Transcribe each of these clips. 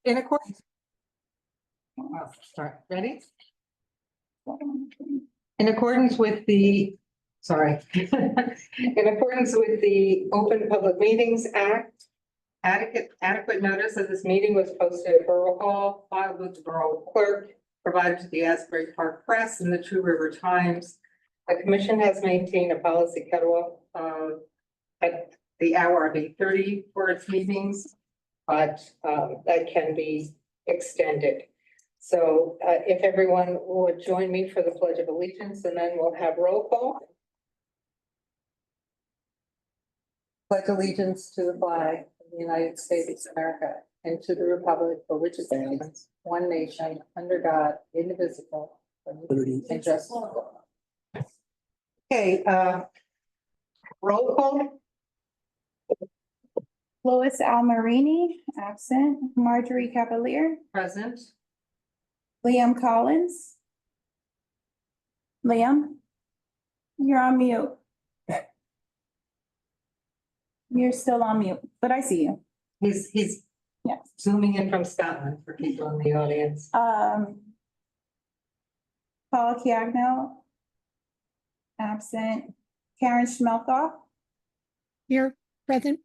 In accordance. Sorry, ready? In accordance with the, sorry. In accordance with the Open Public Meetings Act, adequate notice of this meeting was posted at Borough Hall, filed with the Borough Clerk, provided to the Asbury Park Press and the Two River Times. The commission has maintained a policy cutoff at the hour of 8:30 for its meetings, but that can be extended. So if everyone would join me for the Pledge of Allegiance, and then we'll have roll call. Pledge allegiance to the flag of the United States of America and to the republic for which it stands, one nation, under God, indivisible, and just. Okay, roll call. Lois Almarini, absent. Marjorie Cavalier, Present. Liam Collins. Liam, you're on mute. You're still on mute, but I see you. He's Yeah. zooming in from Scotland for people in the audience. Paul Chiagno, absent. Karen Schmelkoff, Here, present.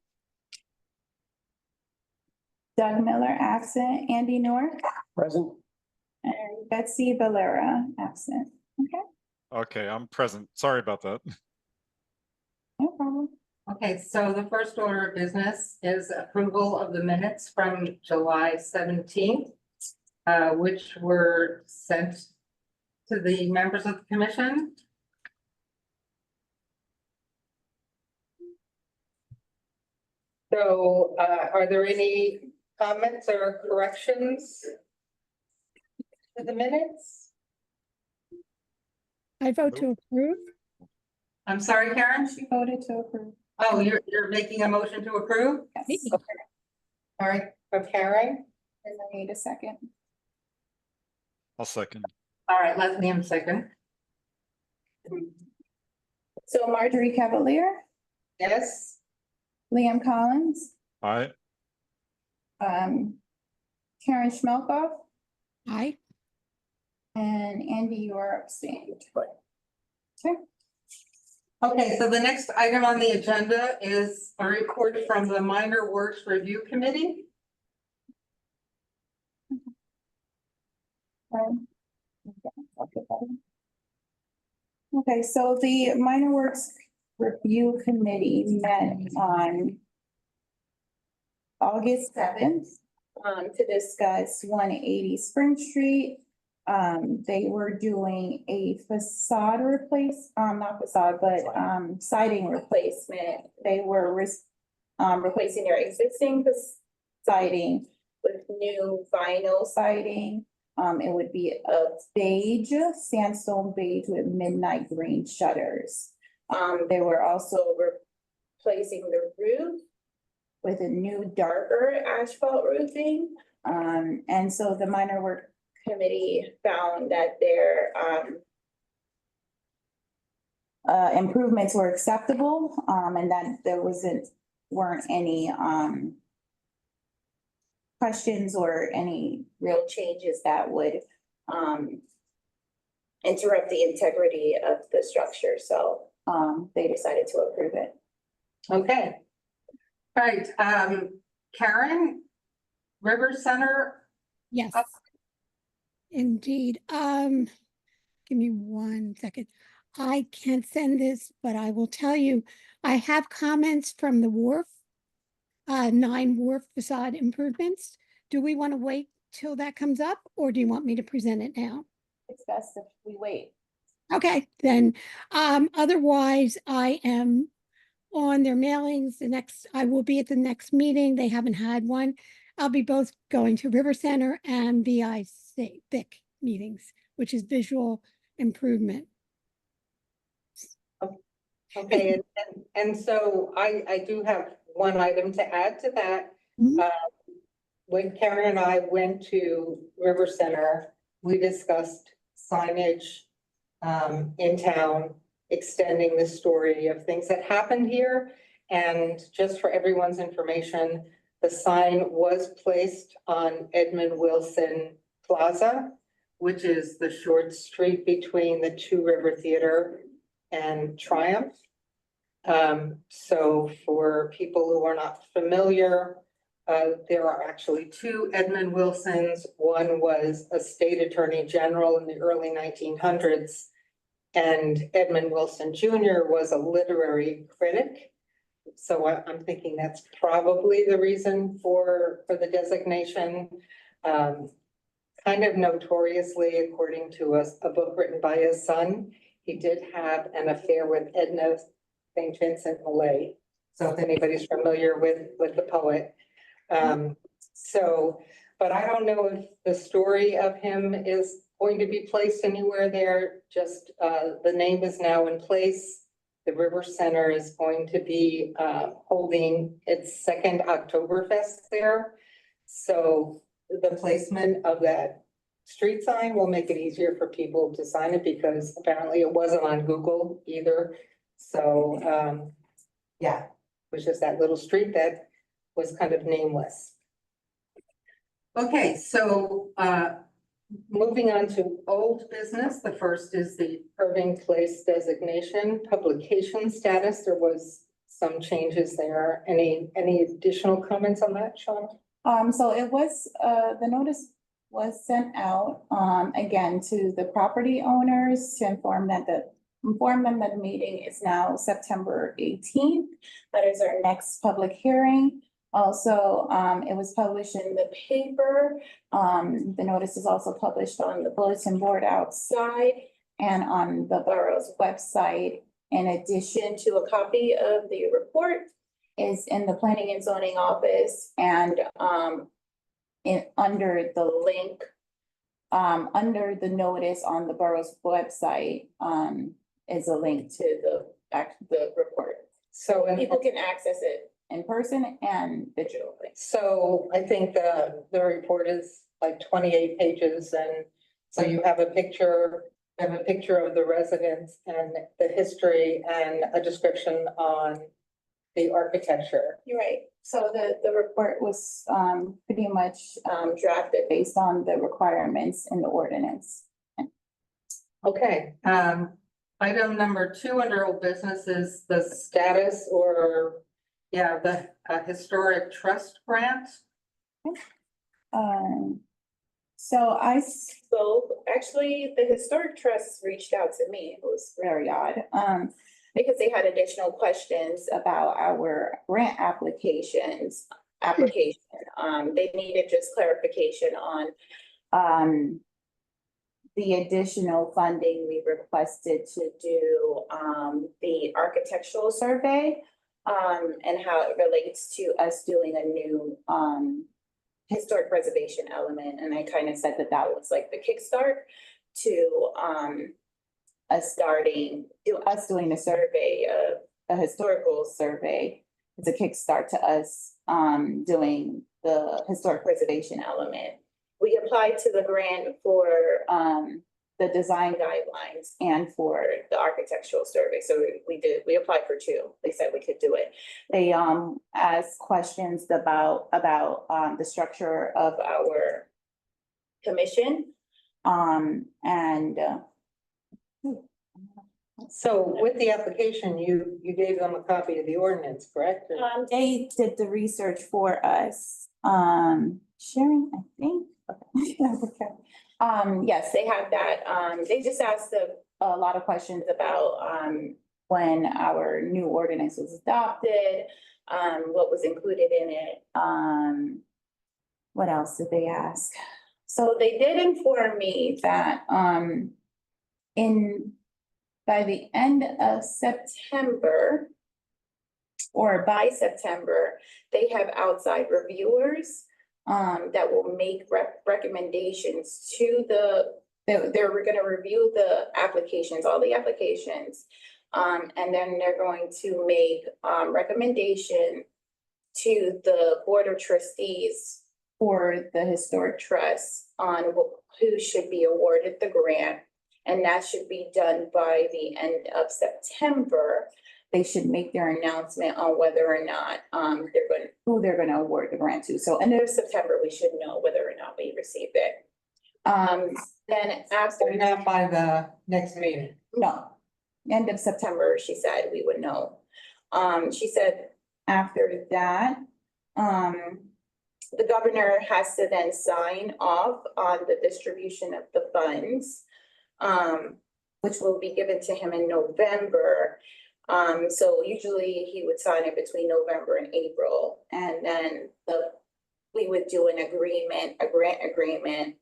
Doug Miller, absent. Andy North, Present. and Betsy Valera, absent. Okay, Okay, I'm present. Sorry about that. no problem. Okay, so the first order of business is approval of the minutes from July 17th, which were sent to the members of the commission. So are there any comments or corrections to the minutes? I vote to approve. I'm sorry, Karen? She voted to approve. Oh, you're making a motion to approve? Yes. Okay. All right, for Karen. And I need a second. I'll second. All right, let me in second. So Marjorie Cavalier, Yes, Liam Collins, Aye. Karen Schmelkoff, Aye. and Andy, you are abstained. Okay. okay, so the next item on the agenda is a report from the Minor Works Review Committee. Okay, so the Minor Works Review Committee met on August 7th to discuss 180 Spring Street. They were doing a facade not facade, but siding replacement. They were replacing their existing siding with new vinyl siding. It would be a beige, sandstone beige with midnight green shutters. They were also replacing the roof with a new darker asphalt roofing. And so the Minor Work Committee found that their improvements were acceptable, and that there weren't any questions or any real changes that would interrupt the integrity of the structure. So they decided to approve it. Okay. All right, Karen, River Center. Yes. Oh. Indeed. Give me 1 second. I can't send this, but I will tell you, I have comments from the wharf. 9 wharf facade improvements. Do we want to wait till that comes up, or do you want me to present it now? It's best if we wait. Okay, then, otherwise I am on their mailings. I will be at the next meeting. They haven't had one. I'll be both going to River Center and VIC meetings, which is visual improvement. Okay, and so I do have one item to add to that. Mhm. When Karen and I went to River Center, we discussed signage in town, extending the story of things that happened here. And just for everyone's information, the sign was placed on Edmund Wilson Plaza, which is the short street between the Two River Theater and Triumph. So for people who are not familiar, there are actually two Edmund Wilsons. One was a state attorney general in the early 1900s. And Edmund Wilson Jr. was a literary critic. So I'm thinking that's probably the reason for the designation. Kind of notoriously, according to a book written by his son, he did have an affair with Edna St. Vincent Millay. So if anybody's familiar with the poet. But I don't know if the story of him is going to be placed anywhere there. Just the name is now in place. The River Center is going to be holding its second Oktoberfest there. So the placement of that street sign will make it easier for people to sign it, because apparently it wasn't on Google either. So yeah, it was just that little street that was kind of nameless. Okay, so moving on to old business, the first is the Irving Place designation publication status. There was some changes there. Any additional comments on that, Shauna? So it was, the notice was sent out, again, to the property owners to inform them that the meeting is now September 18th. That is our next public hearing. Also, it was published in the paper. The notice is also published on the bulletin board outside and on the borough's website. In addition to a copy of the report is in the planning and zoning office, and under the link, under the notice on the borough's website, is a link to the report. So People can access it in person and digitally. So I think the report is like 28 pages, and so you have a picture of the residents and the history and a description on the architecture. You're right. So the report was pretty much drafted based on the requirements in the ordinance. Okay, item number 2 under old business is the status the historic trust grant. So I spoke, actually, the Historic Trust reached out to me. It was very odd. Because they had additional questions about our grant application. They needed just clarification on the additional funding we requested to do the architectural survey and how it relates to us doing a new historic preservation element. And I kind of said that was like the kickstart to us doing a survey, a historical survey. It's a kickstart to us doing the historic preservation element. We applied to the grant for the design guidelines and for the architectural survey. So we applied for 2. They said we could do it. They asked questions about the structure of our commission. So with the application, you gave them a copy of the ordinance, correct? They did the research for us. Sharon, I think. Okay. Yes, they have that. They just asked a lot of questions about when our new ordinance was adopted, what was included in it. What else did they ask? So they did inform me that by the end of September, or by September, they have outside reviewers that will make recommendations to they're going to review the applications, all the applications, and then they're going to make recommendation to the Board of Trustees for the Historic Trust on who should be awarded the grant. And that should be done by the end of September. they should make their announcement on whether or not, who they're gonna award the grant to. So end of September, we should know whether or not we received it. Then after, So not by the next meeting. no, end of September, she said we would know. She said after that, the governor has to then sign off on the distribution of the funds, which will be given to him in November. So usually he would sign it between November and April, and then we would do an agreement, a grant agreement.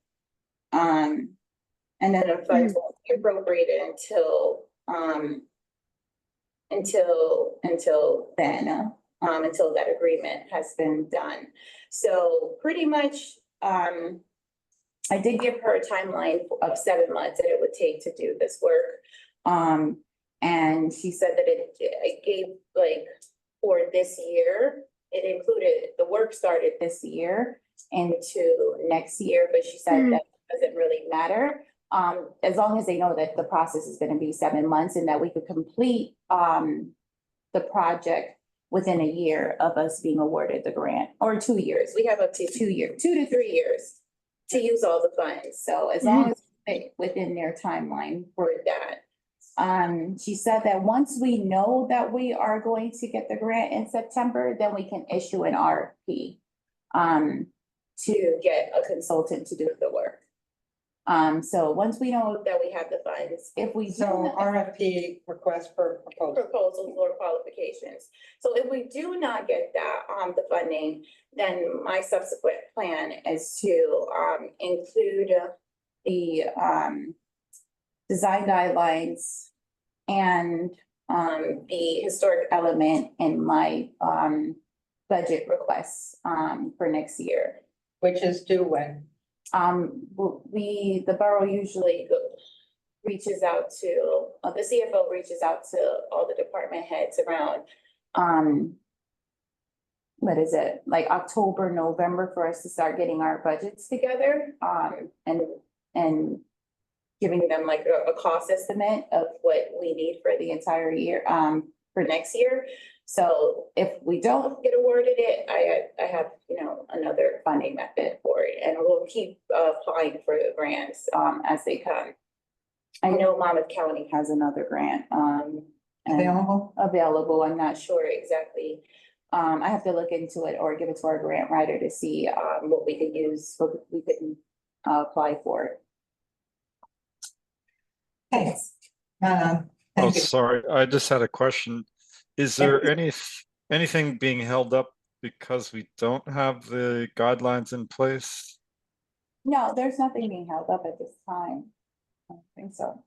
And then the funds won't be appropriated until then, until that agreement has been done. So pretty much, I did give her a timeline of 7 months that it would take to do this work. And she said that it gave like for this year, it included, the work started this year into next year, but she said that doesn't really matter. As long as they know that the process is gonna be 7 months and that we could complete, the project within a year of us being awarded the grant, or 2 years. We have up to 2 years, 2 to 3 years to use all the funds. So as long as it's within their timeline for that. She said that once we know that we are going to get the grant in September, then we can issue an RFP to get a consultant to do the work. So once we know that we have the funds, if we So don't RFP, request for proposal. proposals or qualifications. So if we do not get that, the funding, then my subsequent plan is to, include the, design guidelines and, the historic element in my, budget requests, for next year. Which is due when? The borough usually reaches out to, the CFO reaches out to all the department heads around, what is it, like October, November, for us to start getting our budgets together, and giving them like a cost estimate of what we need for the entire year, for next year. So if we don't get awarded it, I have, another funding method for it, and we'll keep applying for the grants, as they come. I know Monmouth County has another grant, and available. I'm not sure exactly. I have to look into it or give it to our grant writer to see, what we could use, what we could, apply for. Thanks. Oh, Thank you. sorry, I just had a question. Is there anything being held up because we don't have the guidelines in place? No, there's nothing being held up at this time. I don't think so.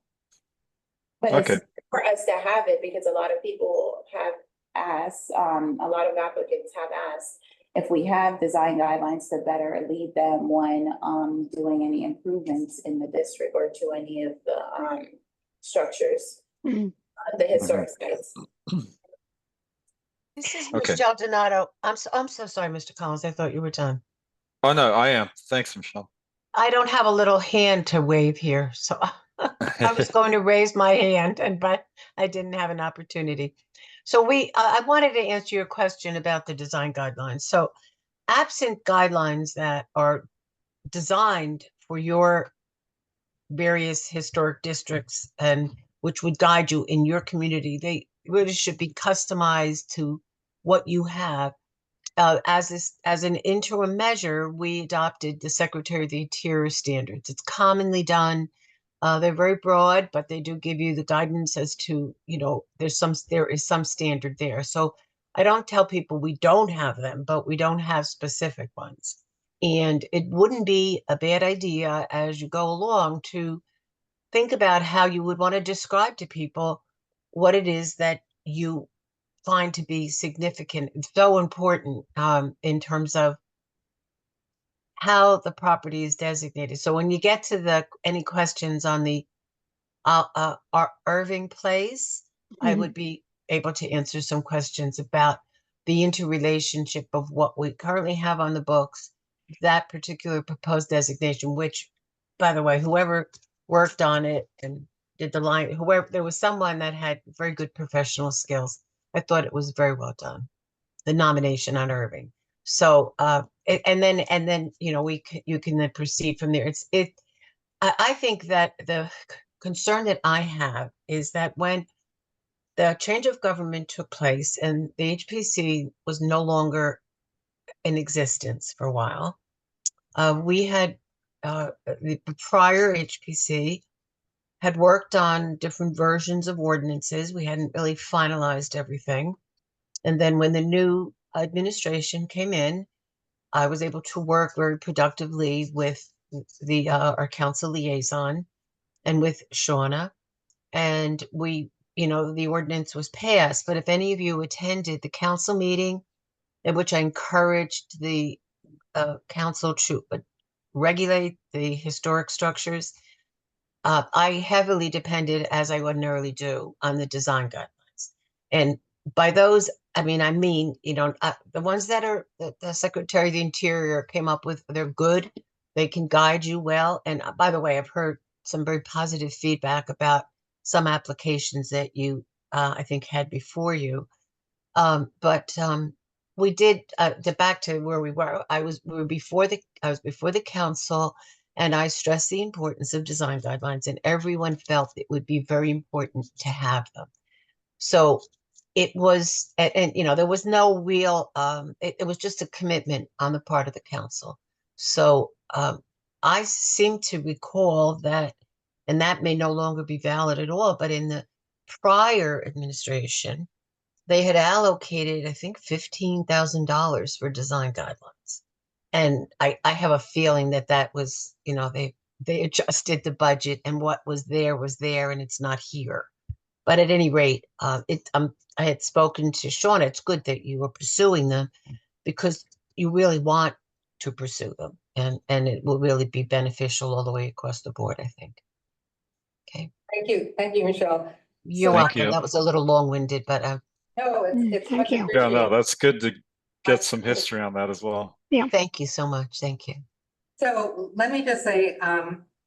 But it's Okay. for us to have it, because a lot of people have asked, a lot of applicants have asked if we have design guidelines to better lead them when doing any improvements in the district or to any of the structures, the historic sites. This is Okay. Michelle Donato. I'm so sorry, Mr. Collins. I thought you were done. Oh, no, I am. Thanks, Michelle. I don't have a little hand to wave here, so I was going to raise my hand, but I didn't have an opportunity. So I wanted to answer your question about the design guidelines. So absent guidelines that are designed for your various historic districts and which would guide you in your community, they really should be customized to what you have. As an interim measure, we adopted the Secretary of the Interior standards. It's commonly done. They're very broad, but they do give you the guidance as to, there is some standard there. So I don't tell people we don't have them, but we don't have specific ones. And it wouldn't be a bad idea as you go along to think about how you would want to describe to people what it is that you find to be significant. It's so important in terms of how the property is designated. So when you get to any questions on the Irving Place, I would be able to answer some questions about the interrelationship of what we currently have on the books, that particular proposed designation, which, by the way, whoever worked on it and did the line, there was someone that had very good professional skills. I thought it was very well done, the nomination on Irving. So, and then, you know, you can then proceed from there. I think that the concern that I have is that when the change of government took place and the HPC was no longer in existence for a while, we had the prior HPC had worked on different versions of ordinances. We hadn't really finalized everything. And then when the new administration came in, I was able to work very productively with the our council liaison and with Shauna. And we, you know, the ordinance was passed. But if any of you attended the council meeting, in which I encouraged the council to regulate the historic structures, I heavily depended, as I ordinarily do, on the design guidelines. And by those, I mean, you know, the ones that are the Secretary of the Interior came up with, they're good. They can guide you well. And by the way, I've heard some very positive feedback about some applications that you, I think, had before you. But we did, back to where we were. I was before the council, and I stressed the importance of design guidelines, and everyone felt it would be very important to have them. So it was, and you know, there was no real, it was just a commitment on the part of the council. So I seem to recall that, and that may no longer be valid at all, but in the prior administration, they had allocated, I think, $15,000 for design guidelines. And I have a feeling that was, you know, they adjusted the budget, and what was there, and it's not here. But at any rate, I had spoken to Shauna. It's good that you were pursuing them, because you really want to pursue them, and it will really be beneficial all the way across the board, I think. Okay. Thank you, Michelle. You're So- Thank welcome. you. That was a little long-winded, but No, it's Thank much you. Yeah, no, appreciated. that's good to get some history on that as well. thank you so much. Thank you. So let me just say,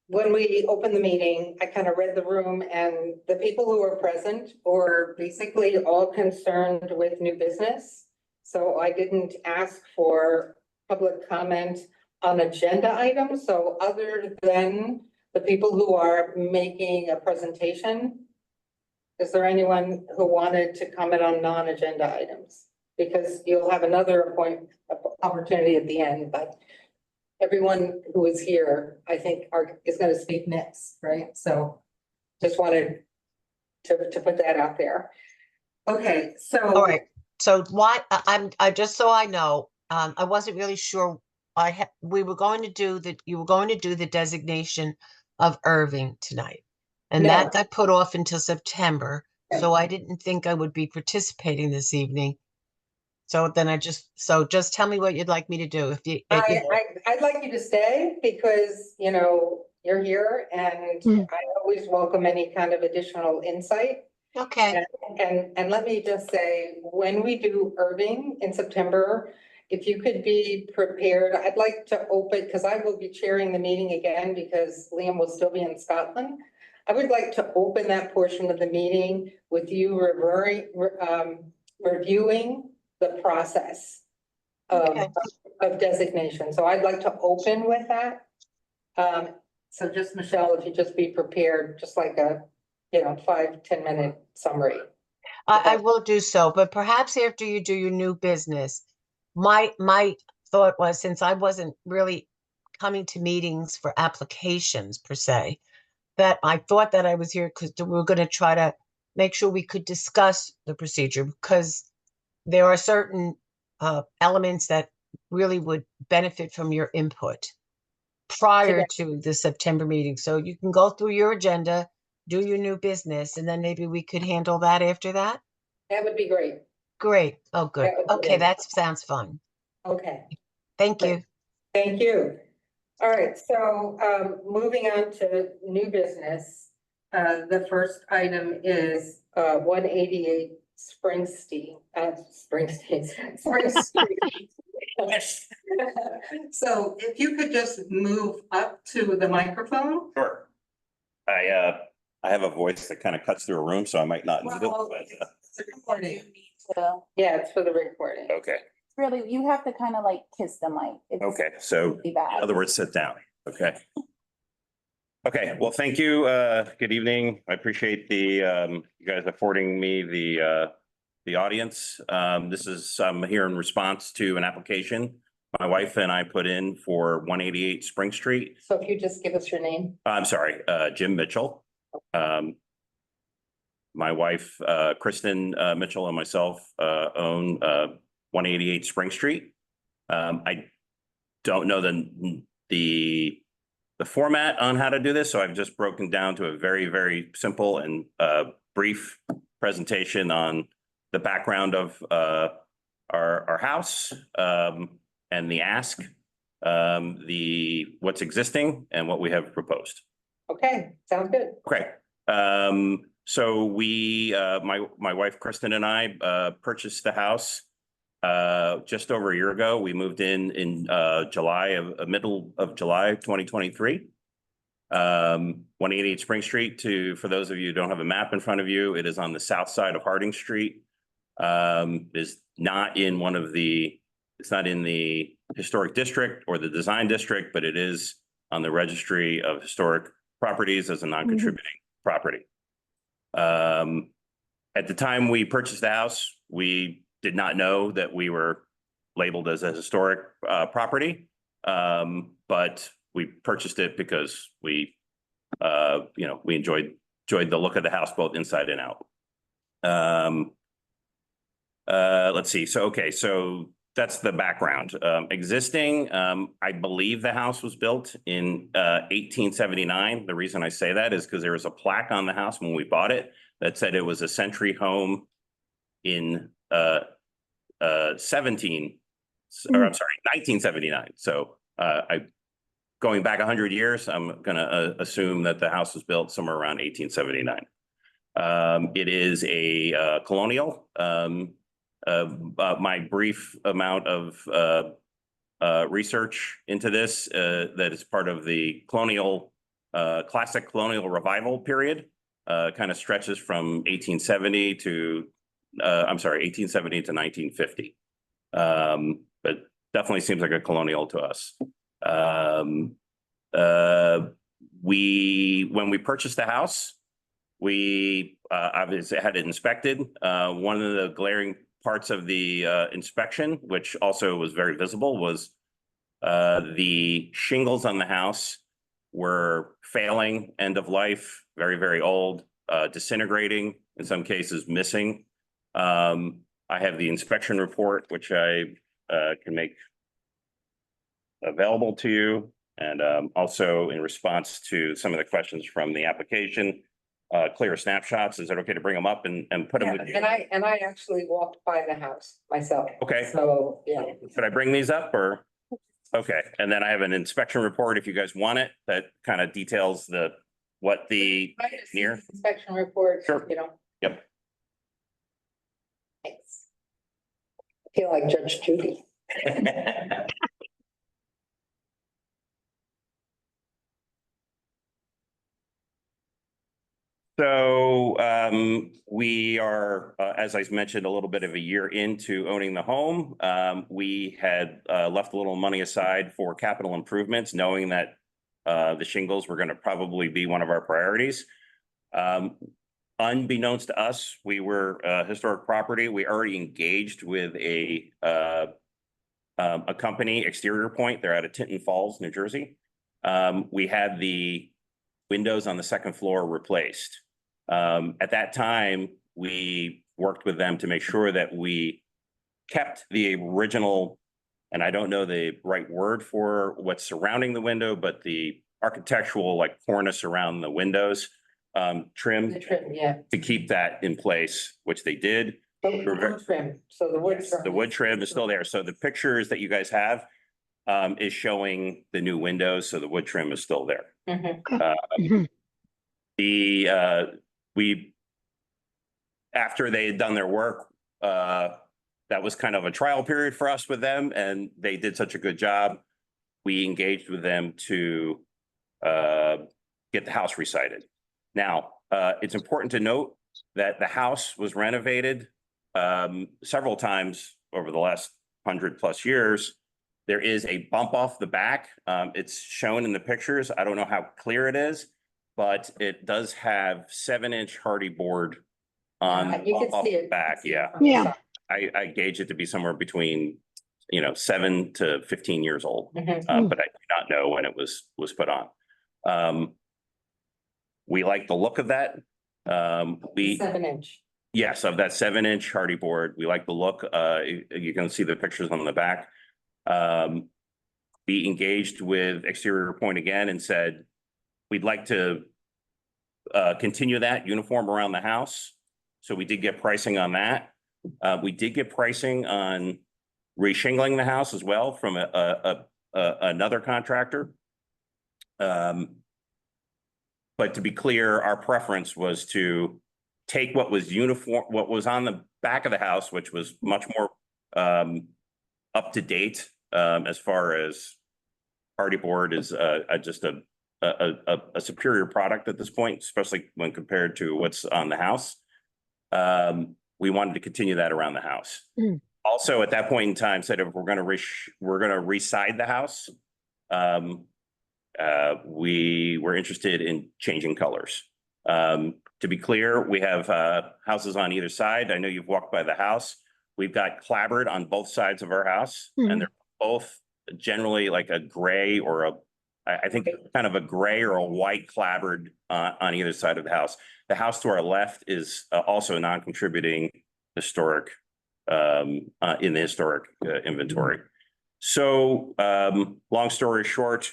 when we opened the meeting, I kind of read the room, and the people who were present were basically all concerned with new business. So I didn't ask for public comment on agenda items. So other than the people who are making a presentation, is there anyone who wanted to comment on non-agenda items? Because you'll have another opportunity at the end, but everyone who is here, I think, is going to speak next, right? So just wanted to put that out there. Okay, so. All right. So I just, so I know, I wasn't really sure. You were going to do the designation of Irving tonight. And No. that got put off until September. So I didn't think I would be participating this evening. So then just tell me what you'd like me to do. If you, I'd like you to stay because, you know, you're here, and I always welcome any kind of additional insight. okay. And let me just say, when we do Irving in September, if you could be prepared, I'd like to open, because I will be chairing the meeting again because Liam will still be in Scotland. I would like to open that portion of the meeting with you reviewing the process Okay. of designation. So I'd like to open with that. So just Michelle, if you just be prepared, just like a, 5-10 minute summary. I will do so, but perhaps after you do your new business, my thought was, since I wasn't really coming to meetings for applications per se, that I thought that I was here because we were going to try to make sure we could discuss the procedure, because there are certain elements that really would benefit from your input prior to the September meeting. So you can go through your agenda, do your new business, and then maybe we could handle that after that. That would be great. Great. Oh, good. That would be Okay, great. that sounds fun. Okay, Thank you. thank you. All right, so moving on to new business. The first item is 188 Spring Street. So if you could just move up to the microphone. Sure. I have a voice that kind of cuts through a room, so I might not need it. Well, But, it's recording. So Yeah, it's for the recording. Okay, really, you have to kind of like kiss the mic. It's okay, so really in bad. other words, sit down, okay? Okay, well, thank you, good evening, I appreciate the, you guys affording me the audience. This is, I'm here in response to an application my wife and I put in for 188 Spring Street. So if you just give us your name. I'm sorry, Jim Mitchell. My wife, Kristen Mitchell, and myself own 188 Spring Street. I don't know the format on how to do this, so I've just broken down to a very, very simple and brief presentation on the background of our house and the ask, what's existing and what we have proposed. Okay, sounds good. Okay. So we, my wife Kristen and I purchased the house just over a year ago. We moved in July middle of July 2023. 188 Spring Street, for those of you who don't have a map in front of you, it is on the south side of Harding Street. Is not in it's not in the historic district or the design district, but it is on the registry of historic properties as a non-contributing property. At the time we purchased the house, we did not know that we were labeled as a historic property, but we purchased it because we, we enjoyed the look of the house both inside and out. Let's see. So that's the background. Existing, I believe the house was built in 1879. The reason I say that is because there was a plaque on the house when we bought it that said it was a century home in 1979. So going back 100 years, I'm gonna assume that the house was built somewhere around 1879. It is a colonial. My brief amount of research into this that is part of the classic colonial revival period kind of stretches from 1870 to 1950. But definitely seems like a colonial to us. When we purchased the house, we obviously had it inspected. One of the glaring parts of the inspection, which also was very visible, was the shingles on the house were failing, end of life, very, very old, disintegrating, in some cases missing. I have the inspection report, which I can make available to you. And also in response to some of the questions from the application, clear snapshots. Is it okay to bring them up and put them with you? And I actually walked by the house myself. Okay. So, yeah. Should I bring these up or? Okay, and then I have an inspection report if you guys want it, that kind of details what the I just see near. the inspection report, Sure. you know. Yep. Thanks. I feel like Judge Judy. So we are, as I mentioned, a little bit of a year into owning the home. We had left a little money aside for capital improvements, knowing that the shingles were going to probably be one of our priorities. Unbeknownst to us, we were historic property. We already engaged with a company, Exterior Point. They're out of Tinton Falls, New Jersey. We had the windows on the second floor replaced. At that time, we worked with them to make sure that we kept the original, and I don't know the right word for what's surrounding the window, but the architectural like cornice around the windows, trim The trim, yeah. to keep that in place, which they did. The wood trim, so the wood trim. The wood trim is still there. So the pictures that you guys have is showing the new windows. So the wood trim is still there. Mhm. After they had done their work, that was kind of a trial period for us with them, and they did such a good job. We engaged with them to get the house recited. Now, it's important to note that the house was renovated several times over the last 100+ years, there is a bump off the back. It's shown in the pictures. I don't know how clear it is, but it does have 7-inch hardy board on the You can bump off see the it. back. Yeah, Yeah. I gauge it to be somewhere between, 7 to 15 years old. Mhm. But I do not know when it was put on. We like the look of that. We 7-inch. Yes, of that 7-inch hardy board. We like the look. You can see the pictures on the back. We engaged with Exterior Point again and said, we'd like to continue that uniform around the house. So we did get pricing on that. We did get pricing on reshingling the house as well from another contractor. But to be clear, our preference was to take what was uniform, what was on the back of the house, which was much more up to date as far as hardy board is just a superior product at this point, especially when compared to what's on the house. We wanted to continue that around the house. Mm. Also, at that point in time, said if we're going to reside the house, we were interested in changing colors. To be clear, we have houses on either side. I know you've walked by the house. We've got clapboard on both sides of our house, and they're both generally like a gray or I think kind of a gray or a white clapboard on either side of the house. The house to our left is also non-contributing historic in the historic inventory. So long story short,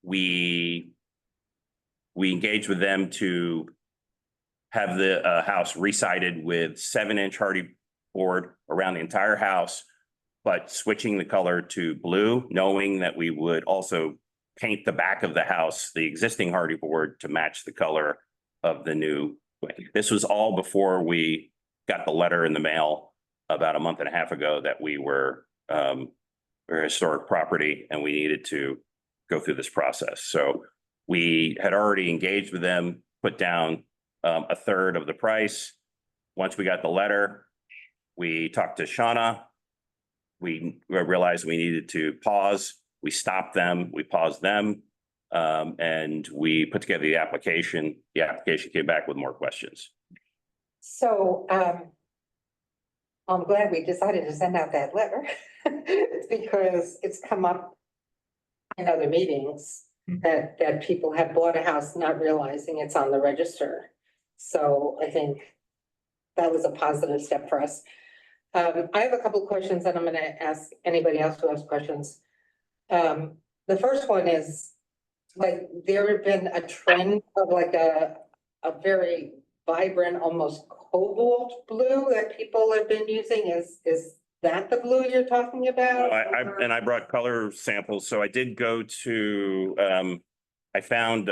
we engaged with them to have the house resided with 7-inch hardy board around the entire house, but switching the color to blue, knowing that we would also paint the back of the house, the existing hardy board, to match the color of the new. This was all before we got the letter in the mail about a month and a half ago that we were a historic property and we needed to go through this process. So we had already engaged with them, put down a third of the price. Once we got the letter, we talked to Shauna. We realized we needed to pause. We stopped them. We paused them. And we put together the application. The application came back with more questions. So, I'm glad we decided to send out that letter because it's come up in other meetings that people have bought a house not realizing it's on the register. So I think that was a positive step for us. I have a couple of questions and I'm going to ask anybody else who has questions. The first one is, like, there have been a trend of like a very vibrant, almost cobalt blue that people have been using. Is that the blue you're talking about? I brought color samples. So I did go to, I found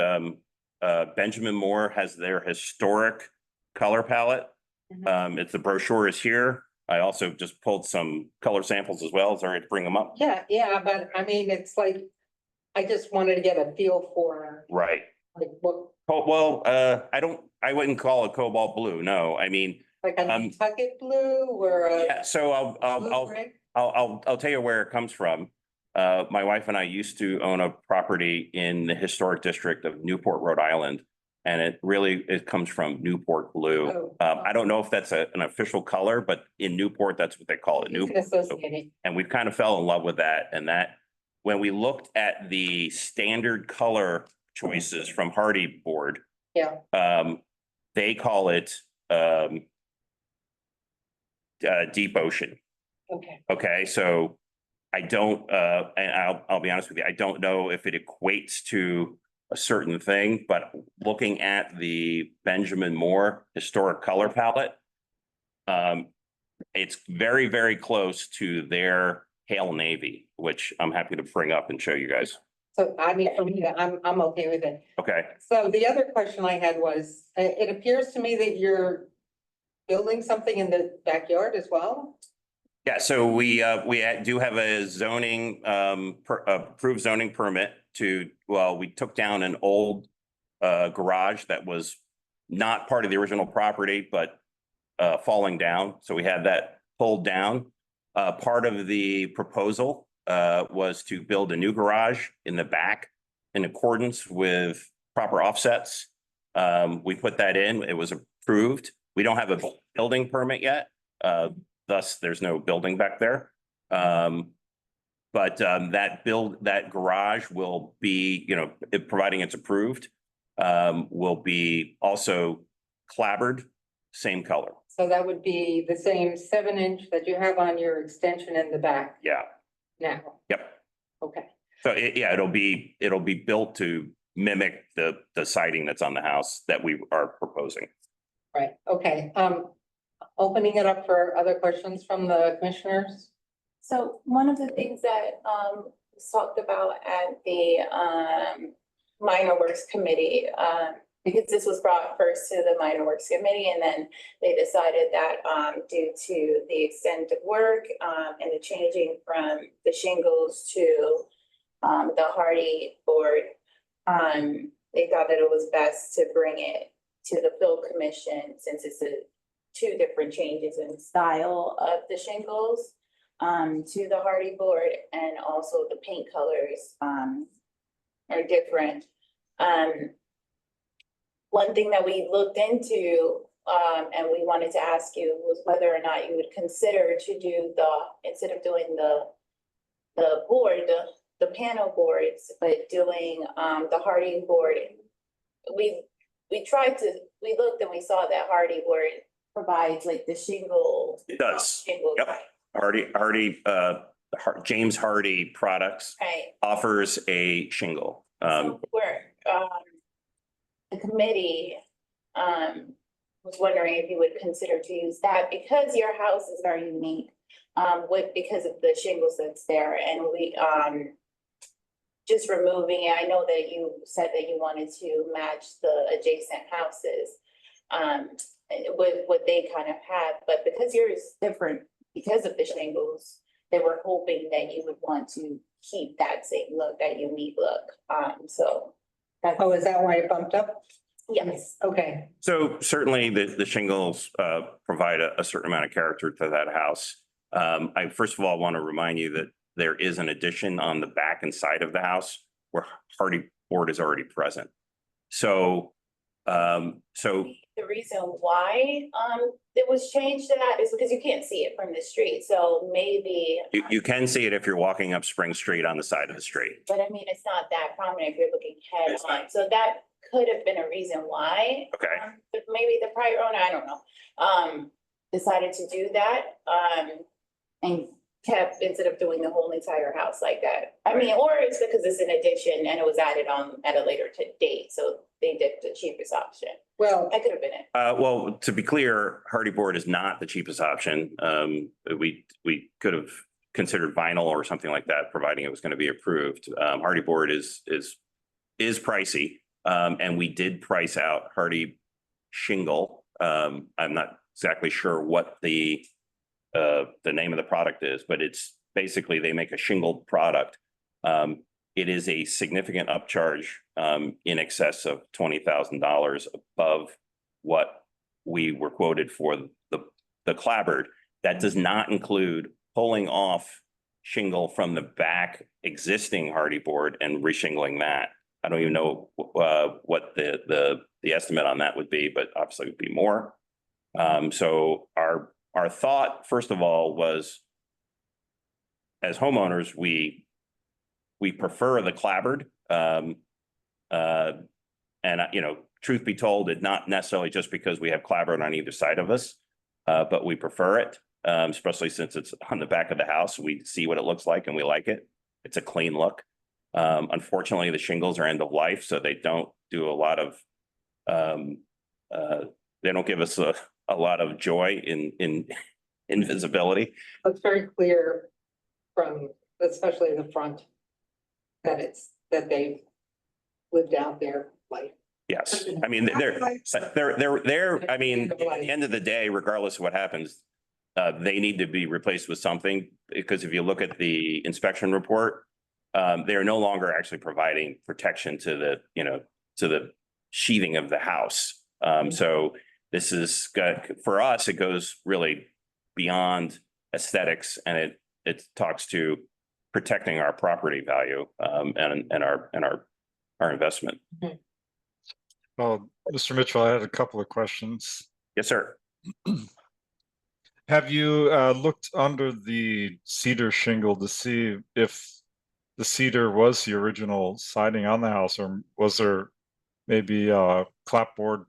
Benjamin Moore has their historic color palette. It's the brochure is here. I also just pulled some color samples as well. Sorry to bring them up. Yeah, but I mean, it's like, I just wanted to get a feel for Right. like what, Oh, well, I wouldn't call it cobalt blue. No, I mean, like a Nantucket blue or a yeah, so blue gray? I'll tell you where it comes from. My wife and I used to own a property in the historic district of Newport, Rhode Island. And it comes from Newport blue. Oh. I don't know if that's an official color, but in Newport, that's what they call it, You can Newport. associate it. And we've kind of fell in love with that. And that, when we looked at the standard color choices from Hardy Board, Yeah, they call it deep ocean. okay. Okay, so I don't, and I'll be honest with you, I don't know if it equates to a certain thing, but looking at the Benjamin Moore historic color palette, it's very, very close to their pale navy, which I'm happy to bring up and show you guys. So I mean, for me, I'm okay with it. Okay, So the other question I had was, it appears to me that you're building something in the backyard as well? yeah, so we do have a zoning, approved zoning permit we took down an old garage that was not part of the original property, but falling down. So we had that pulled down. Part of the proposal was to build a new garage in the back in accordance with proper offsets. We put that in, it was approved. We don't have a building permit yet. Thus, there's no building back there. But that garage will be, providing it's approved, will be also clabbered, same color. So that would be the same 7-inch that you have on your extension in the back Yeah, now. yep. Okay. So it'll be built to mimic the siding that's on the house that we are proposing. Right. Okay. Opening it up for other questions from the commissioners. So one of the things that was talked about at the Minor Works Committee, because this was brought first to the Minor Works Committee, and then they decided that due to the extent of work and the changing from the shingles to the hardy board, they thought that it was best to bring it to the Field Commission, since it's two different changes in style of the shingles, to the hardy board, and also the paint colors are different. One thing that we looked into and we wanted to ask you was whether or not you would consider to do instead of doing the board, the panel boards, but doing the hardy board. We looked and we saw that hardy board provides like the shingle. It does. Shingle. Yep. James Hardy Products Right. offers a shingle. So the committee was wondering if you would consider to use that, because your house is very unique because of the shingles that's there, and we just removing it. I know that you said that you wanted to match the adjacent houses with what they kind of have, but because yours is different because of the shingles, they were hoping that you would want to keep that same look, that unique look. So that's, Oh, is that why it bumped up? yes. Okay. So certainly the shingles provide a certain amount of character to that house. I first of all want to remind you that there is an addition on the back and side of the house where hardy board is already present. So The reason why it was changed to that is because you can't see it from the street. So maybe, you can see it if you're walking up Spring Street on the side of the street. but I mean, it's not that prominent if you're looking head It's on. not. So that could have been a reason why. Okay. But maybe the prior owner, I don't know, decided to do that and kept, instead of doing the whole entire house like that. I mean, or it's because it's an addition and it was added on at a later date, so they did the cheapest option. Well, That could have been it. Well, to be clear, hardy board is not the cheapest option. We could have considered vinyl or something like that, providing it was going to be approved. Hardy board is pricey, and we did price out hardy shingle. I'm not exactly sure what the name of the product is, but it's basically they make a shingled product. It is a significant upcharge in excess of $20,000 above what we were quoted for the clabbered. That does not include pulling off shingle from the back existing hardy board and reshingling that. I don't even know what the estimate on that would be, but obviously it would be more. So our thought, first of all, was as homeowners, we prefer the clabbered. And truth be told, it's not necessarily just because we have clabbered on either side of us, but we prefer it, especially since it's on the back of the house. We see what it looks like and we like it. It's a clean look. Unfortunately, the shingles are end of life, so they don't do a lot of, they don't give us a lot of joy in visibility. it's very clear from, especially the front, that they've lived out their life. Yes, I mean, they're, I mean, at the end of the day, regardless of what happens, they need to be replaced with something, because if you look at the inspection report, they are no longer actually providing protection to the sheathing of the house. So this is for us, it goes really beyond aesthetics, and it talks to protecting our property value and our investment. Well, Mr. Mitchell, I had a couple of questions. Yes, sir. Have you looked under the cedar shingle to see if the cedar was the original siding on the house, or was there maybe a clapboard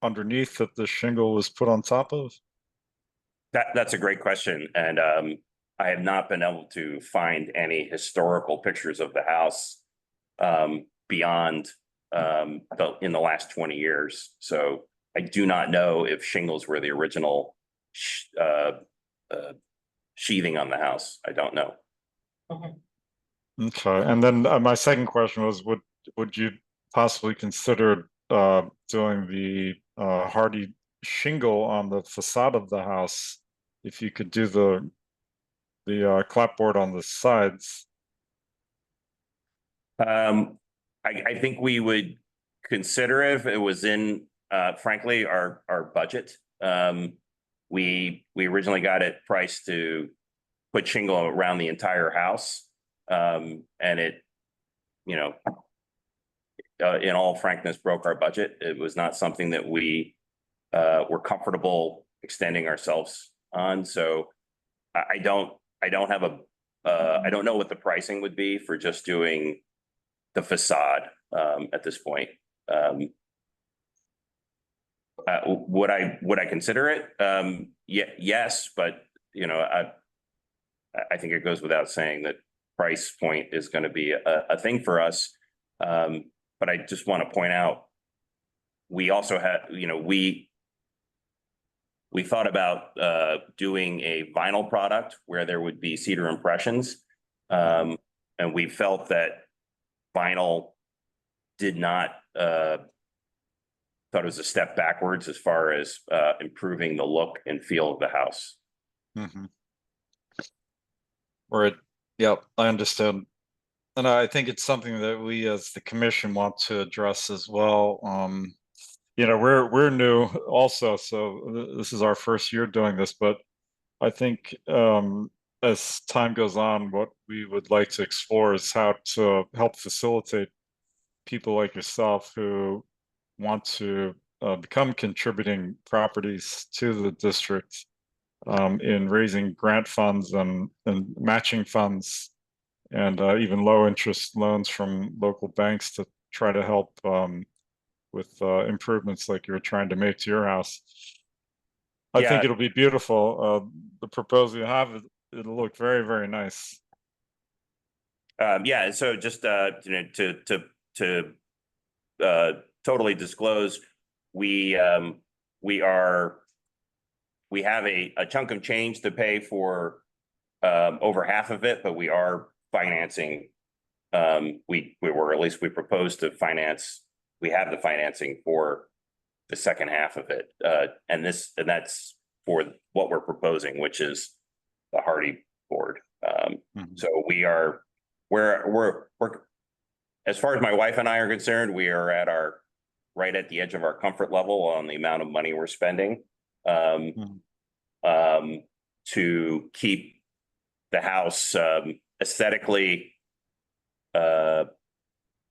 underneath that the shingle was put on top of? That's a great question, and I have not been able to find any historical pictures of the house beyond in the last 20 years. So I do not know if shingles were the original sheathing on the house. I don't know. Okay, and then my second question was, would you possibly consider doing the hardy shingle on the facade of the house if you could do the clapboard on the sides? I think we would consider it if it was in, frankly, our budget. We originally got it priced to put shingle around the entire house. And it, you know, in all frankness, broke our budget. It was not something that we were comfortable extending ourselves on. So I don't have I don't know what the pricing would be for just doing the facade at this point. Would I consider it? Yes, but you know, I think it goes without saying that price point is going to be a thing for us. But I just want to point out, we also had, you know, we thought about doing a vinyl product where there would be cedar impressions. And we felt that vinyl did not, thought it was a step backwards as far as improving the look and feel of the house. Mm-hmm. Right. Yep, I understand. And I think it's something that we as the commission want to address as well. You know, we're new also, so this is our first year doing this, but I think as time goes on, what we would like to explore is how to help facilitate people like yourself who want to become contributing properties to the district in raising grant funds and matching funds and even low interest loans from local banks to try to help with improvements like you're trying to make to your house. I think it'll be beautiful. The proposal you have, it'll look very, very nice. Yeah, so just you know, to totally disclose, we have a chunk of change to pay for over half of it, but we are financing. We proposed to finance. We have the financing for the second half of it, and that's for what we're proposing, which is the hardy board. So we're as far as my wife and I are concerned, we are right at the edge of our comfort level on the amount of money we're spending to keep the house aesthetically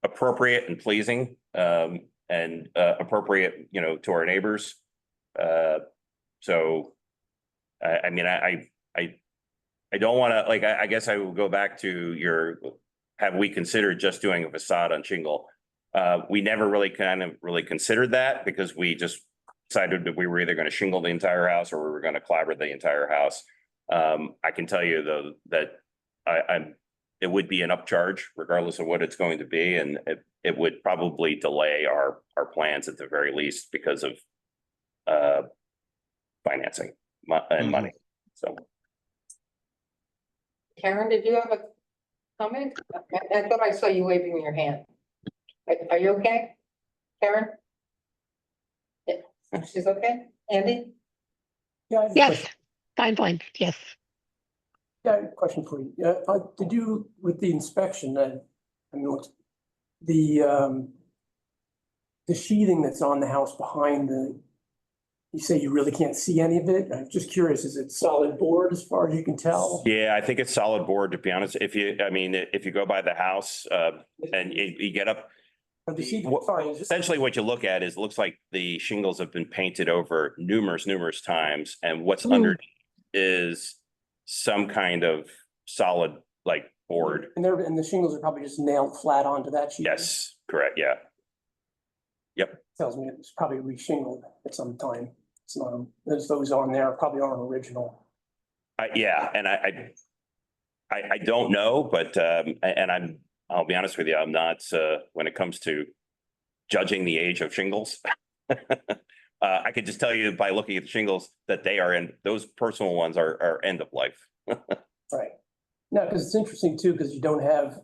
appropriate and pleasing and appropriate, you know, to our neighbors. So I mean, I don't want to, like, I guess I will go back to your, have we considered just doing a facade on shingle? We never really considered that because we just decided that we were either going to shingle the entire house or we were going to clapper the entire house. I can tell you though that it would be an upcharge regardless of what it's going to be, and it would probably delay our plans at the very least because of financing and money. So, Karen, did you have a comment? I thought I saw you waving your hand. Are you okay, Karen? Yeah, she's okay. Andy? Yeah, I have a Yes, question. fine, yes. Yeah, I have a question for you. Did you, with the inspection, I mean, what's the sheathing that's on the house behind you say you really can't see any of it. I'm just curious, is it solid board as far as you can tell? Yeah, I think it's solid board, to be honest. If you go by the house, and you get up, essentially what you look at is, it looks like the shingles have been painted over numerous times, and what's underneath is some kind of solid like board. And the shingles are probably just nailed flat onto that sheet? Yes, correct, yeah. Tells me it's probably re-shingled at some time. It's not, those on there probably aren't original. Yeah, and I don't know, but, I'll be honest with you, I'm not, when it comes to judging the age of shingles. I could just tell you by looking at the shingles that those personal ones are end of life. Right. No, because it's interesting too, because you don't have,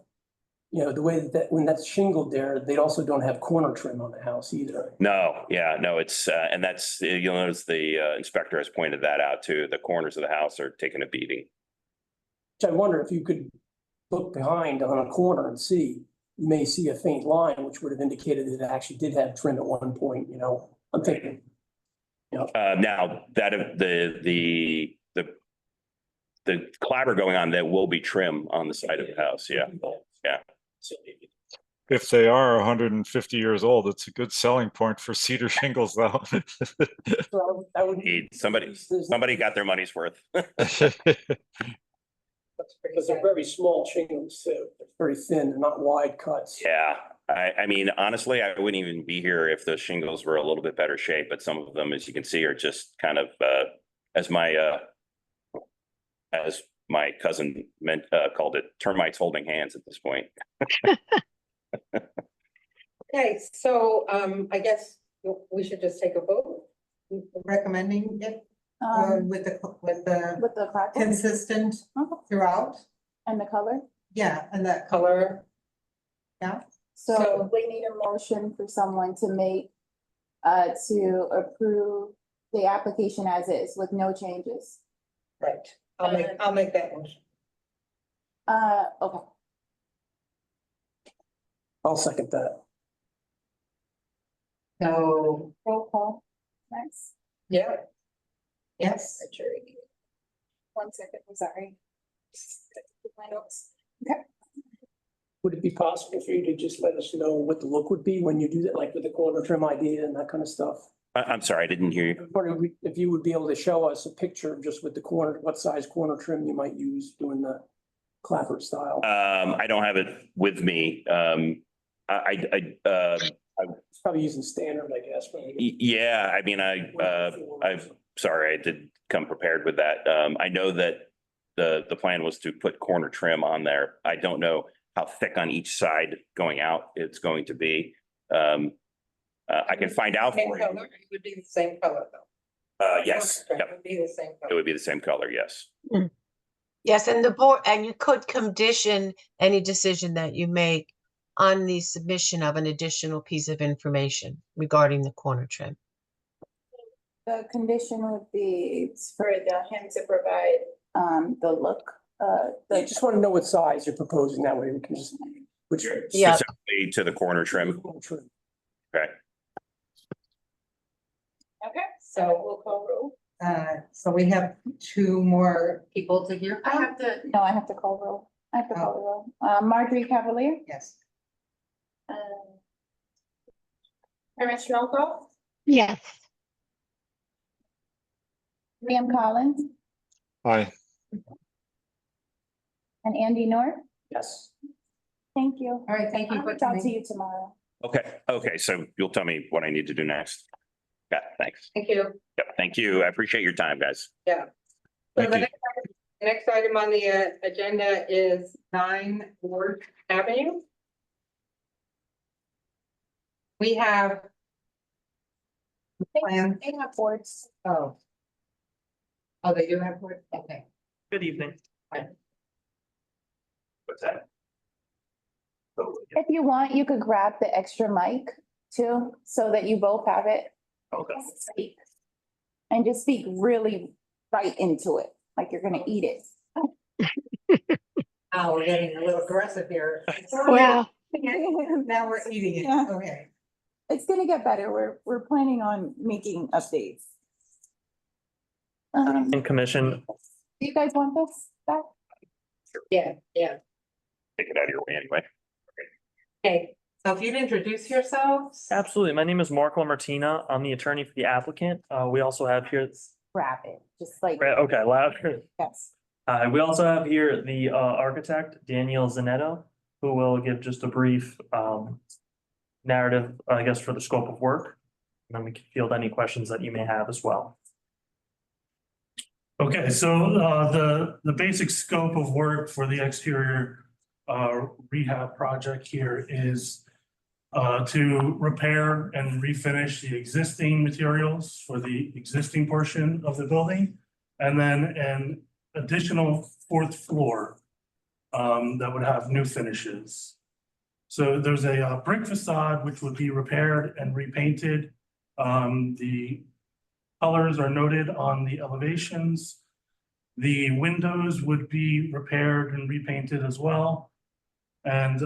the way that when that's shingled there, they also don't have corner trim on the house either. No, yeah, no, it's, and that's, you'll notice the inspector has pointed that out too. The corners of the house are taking a beating. Which I wonder if you could look behind on a corner and see, you may see a faint line, which would have indicated that it actually did have trim at one point, I'm thinking. Now that the clapper going on, there will be trim on the side of the house. Yeah. If they are 150 years old, it's a good selling point for cedar shingles, though. So that would be. Somebody got their money's worth. Because they're very small shingles too, very thin, they're not wide cuts. Yeah, I mean, honestly, I wouldn't even be here if the shingles were a little bit better shape, but some of them, as you can see, are just kind of, as my cousin called it, termites holding hands at this point. Okay, so I guess we should just take a vote recommending it with the clapper consistent throughout. and the color. Yeah, and that color. Yeah. So we need a motion for someone to make, to approve the application as is with no changes. Right. I'll make that motion. Okay. I'll second that. So, Roll call. Nice. yeah. Yes. 1 second, I'm sorry. My notes. Would it be possible for you to just let us know what the look would be when you do that, like with the corner trim idea and that kind of stuff? I'm sorry, I didn't hear you. If you would be able to show us a picture of just with the corner, what size corner trim you might use doing the clapper style. I don't have it with me. It's probably using standard, I guess. Yeah, I mean, I'm sorry, I did come prepared with that. I know that the plan was to put corner trim on there. I don't know how thick on each side going out it's going to be. I can find out Same for color, you. it would be the same color though. Yes, It yep, would be the same it color. would be the same color, yes. Yes, and the board, and you could condition any decision that you make on the submission of an additional piece of information regarding the corner trim. The condition would be for him to provide, the look, I just want to know what size you're proposing, that way we can just. Which. Yeah. Specifically to the corner trim. Trim. Okay. okay, so we'll call roll. So we have two more people to hear I from? have to call roll. I have to call roll. Marjorie Cavalier. Yes. Karen Strelko. Yes. Liam Collins Hi. and Andy North. Yes. Thank you. All right, thank you I'll for reach out to coming. you tomorrow. Okay, so you'll tell me what I need to do next. Yeah, thanks. Thank you. Yeah, thank you. I appreciate your time, guys. Yeah. So Thank the you. next item on the agenda is 9 Ward Avenue. We have. Plan, They have boards. oh. Oh, they do have board, okay. Good evening. What's that? If you want, you could grab the extra mic too, so that you both have it. Okay. And just speak really right into it, like you're gonna eat it. Oh, we're getting a little aggressive here. Wow. Now we're eating it, Yeah. okay. It's gonna get better. We're planning on making updates. Do commission. you guys want this back? Yeah. Take it out of your way anyway. Okay, so if you'd introduce yourselves. Absolutely. My name is Marco Martina. I'm the attorney for the applicant. We also have here, Grab it, just like, okay, louder. yes. We also have here the architect, Daniel Zanetto, who will give just a brief narrative, I guess, for the scope of work. And then we can field any questions that you may have as well. Okay, so the basic scope of work for the exterior rehab project here is to repair and refinish the existing materials for the existing portion of the building. And then an additional fourth floor that would have new finishes. So there's a brick facade which would be repaired and repainted. The colors are noted on the elevations. The windows would be repaired and repainted as well. And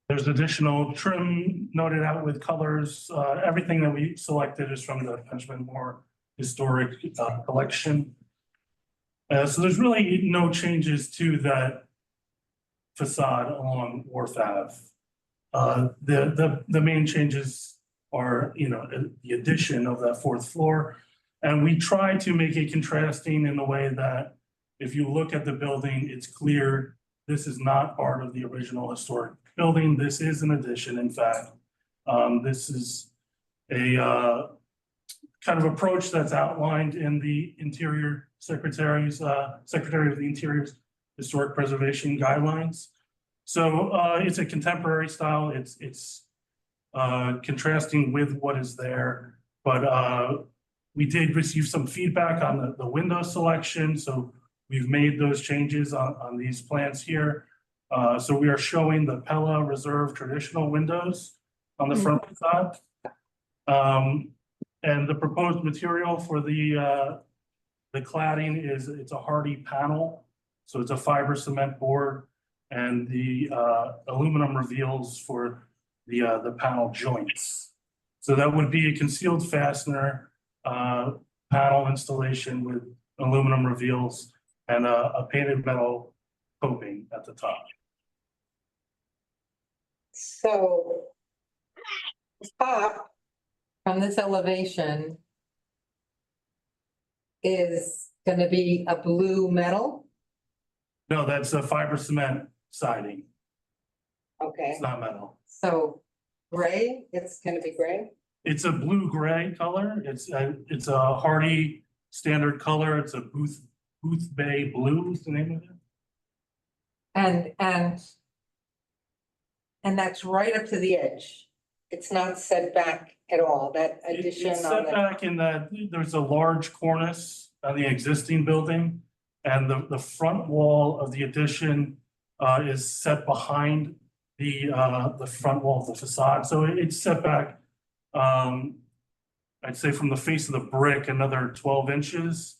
there's additional trim noted out with colors. Everything that we selected is from the Benjamin Moore Historic Collection. So there's really no changes to that facade along Wharf Ave. The main changes are, the addition of that fourth floor. And we try to make it contrasting in the way that if you look at the building, it's clear this is not part of the original historic building. This is an addition, in fact. This is a kind of approach that's outlined in the Interior Secretary of the Interior's Historic Preservation Guidelines. So it's a contemporary style. It's contrasting with what is there, but we did receive some feedback on the window selection. So we've made those changes on these plans here. So we are showing the Pella Reserve traditional windows on the front facade. And the proposed material for the cladding it's a hardy panel. So it's a fiber cement board, and the aluminum reveals for the panel joints. So that would be a concealed fastener panel installation with aluminum reveals and a painted metal coping at the top. So top from this elevation is gonna be a blue metal. No, that's a fiber cement siding. Okay, It's not metal. so gray, it's gonna be gray. It's a blue-gray color. It's a hardy standard color. It's a Booth Bay Blue is the name of it. And that's right up to the edge. It's not set back at all, that addition It's on set the. back in that there's a large cornice on the existing building. And the front wall of the addition is set behind the front wall of the facade. So it's set back, I'd say from the face of the brick, another 12 inches.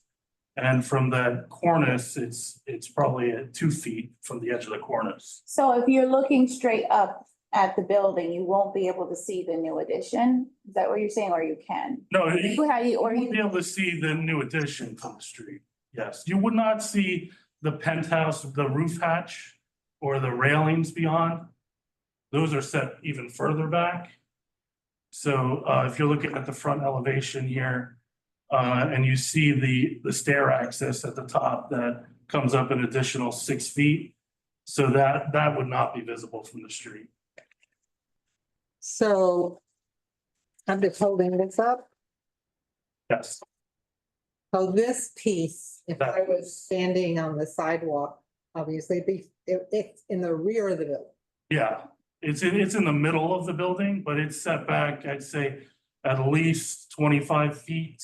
And from that cornice, it's probably at 2 feet from the edge of the cornice. So if you're looking straight up at the building, you won't be able to see the new addition? Is that what you're saying, or you can? No, Or you wouldn't be you, able to see the new addition from the street. Yes, you would not see the penthouse, the roof hatch, or the railings beyond. Those are set even further back. So if you're looking at the front elevation here, and you see the stair access at the top that comes up an additional 6 feet. So that would not be visible from the street. So I'm just holding this up. Yes, So this piece, if I was standing on the sidewalk, obviously it's in the rear of the building. yeah, it's in the middle of the building, but it's set back, I'd say, at least 25 feet.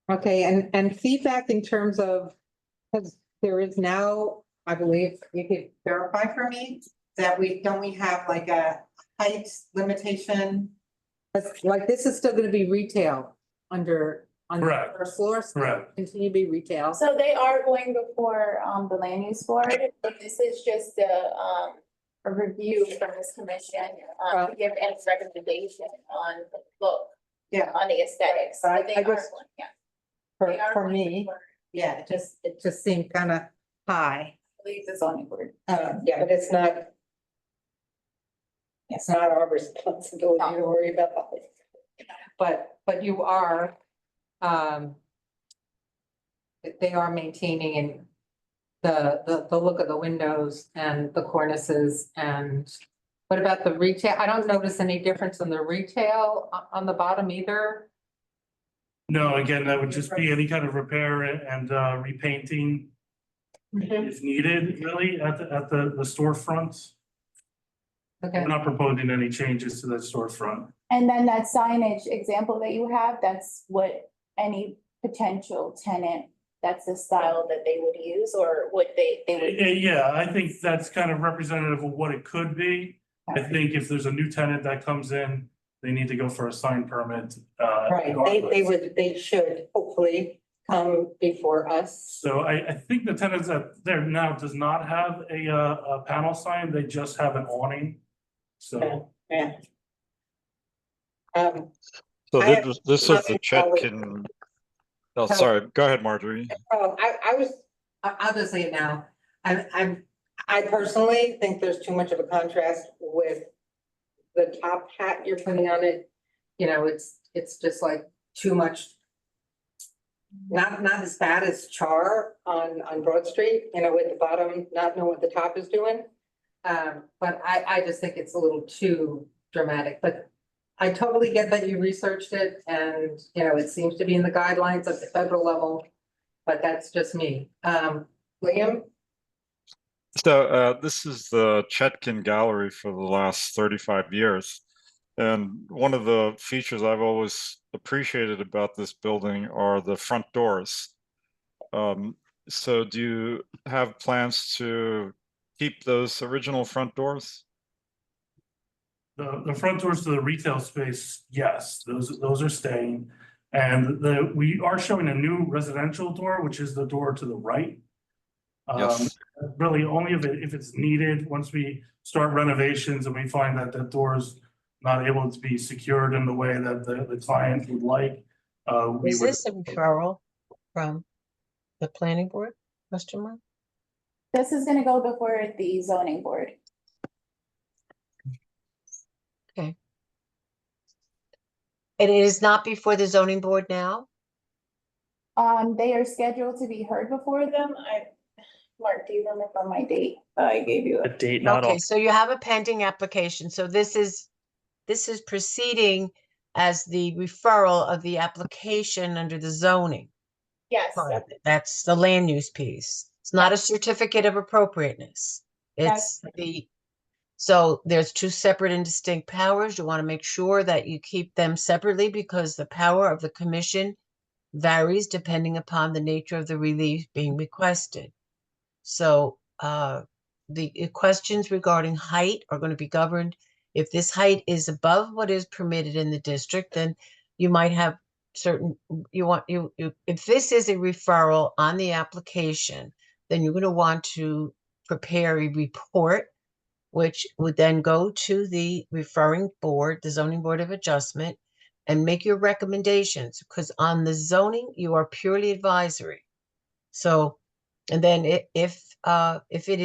Okay, and feedback in terms of, because there is now, I believe, you could verify for me, that don't we have like a height limitation? Like this is still gonna be retail under the Correct. first floor. so Correct. Continue to be retail. so they are going before, the land use board, but this is just a, a review from this commission, to give any recommendation on the look, Yeah, on the aesthetics. I- But they I are just- one, yeah. They are for one me, for- yeah, it just seemed kind of high. I believe the zoning board. Yeah, but it's not. It's not our responsibility to worry about that. But you are, they are maintaining and the look of the windows and the cornices and what about the retail? I don't notice any difference in the retail on the bottom either. No, again, that would just be any kind of repair and repainting if needed, really, at the storefronts. Okay, We're not proposing any changes to that storefront. And then that signage example that you have, that's what any potential tenant, that's the style that they would use, or what they would. Yeah, I think that's kind of representative of what it could be. I think if there's a new tenant that comes in, they need to go for a sign permit. right, they should hopefully come before us. So I think the tenants that there now does not have a panel sign, they just have an awning. So, Yeah. So I have this is the nothing Chetkin. Oh, sorry. Go ahead, Marjorie. Oh, I'll just say it now. I personally think there's too much of a contrast with the top hat you're putting on it. You know, it's just like too much. Not as bad as Char on Broad Street, you know, with the bottom, not knowing what the top is doing. But I just think it's a little too dramatic, but I totally get that you researched it and, you know, it seems to be in the guidelines at the federal level, but that's just me. Liam? So this is the Chetkin Gallery for the last 35 years. And one of the features I've always appreciated about this building are the front doors. So do you have plans to keep those original front doors? the front doors to the retail space, yes, those are staying. And we are showing a new residential door, which is the door to the right. Yes. Really only if it's needed, once we start renovations and we find that the door is not able to be secured in the way that the client would like. We Is would, this a referral from the planning board? Question mark? This is gonna go before the zoning board. It is not before the zoning board now? They are scheduled to be heard before them. Mark, do you remember my date? I gave you. A date not Okay, on. so you have a pending application. So this is proceeding as the referral of the application under the zoning. Yes, part of it. That's the land use piece. It's not a certificate of appropriateness. It's so there's two separate and distinct powers. You want to make sure that you keep them separately because the power of the commission varies depending upon the nature of the relief being requested. So the questions regarding height are going to be governed. If this height is above what is permitted in the district, then you might have certain, if this is a referral on the application, then you're going to want to prepare a report, which would then go to the referring board, the zoning board of adjustment, and make your recommendations, because on the zoning, you are purely advisory. So, and then if it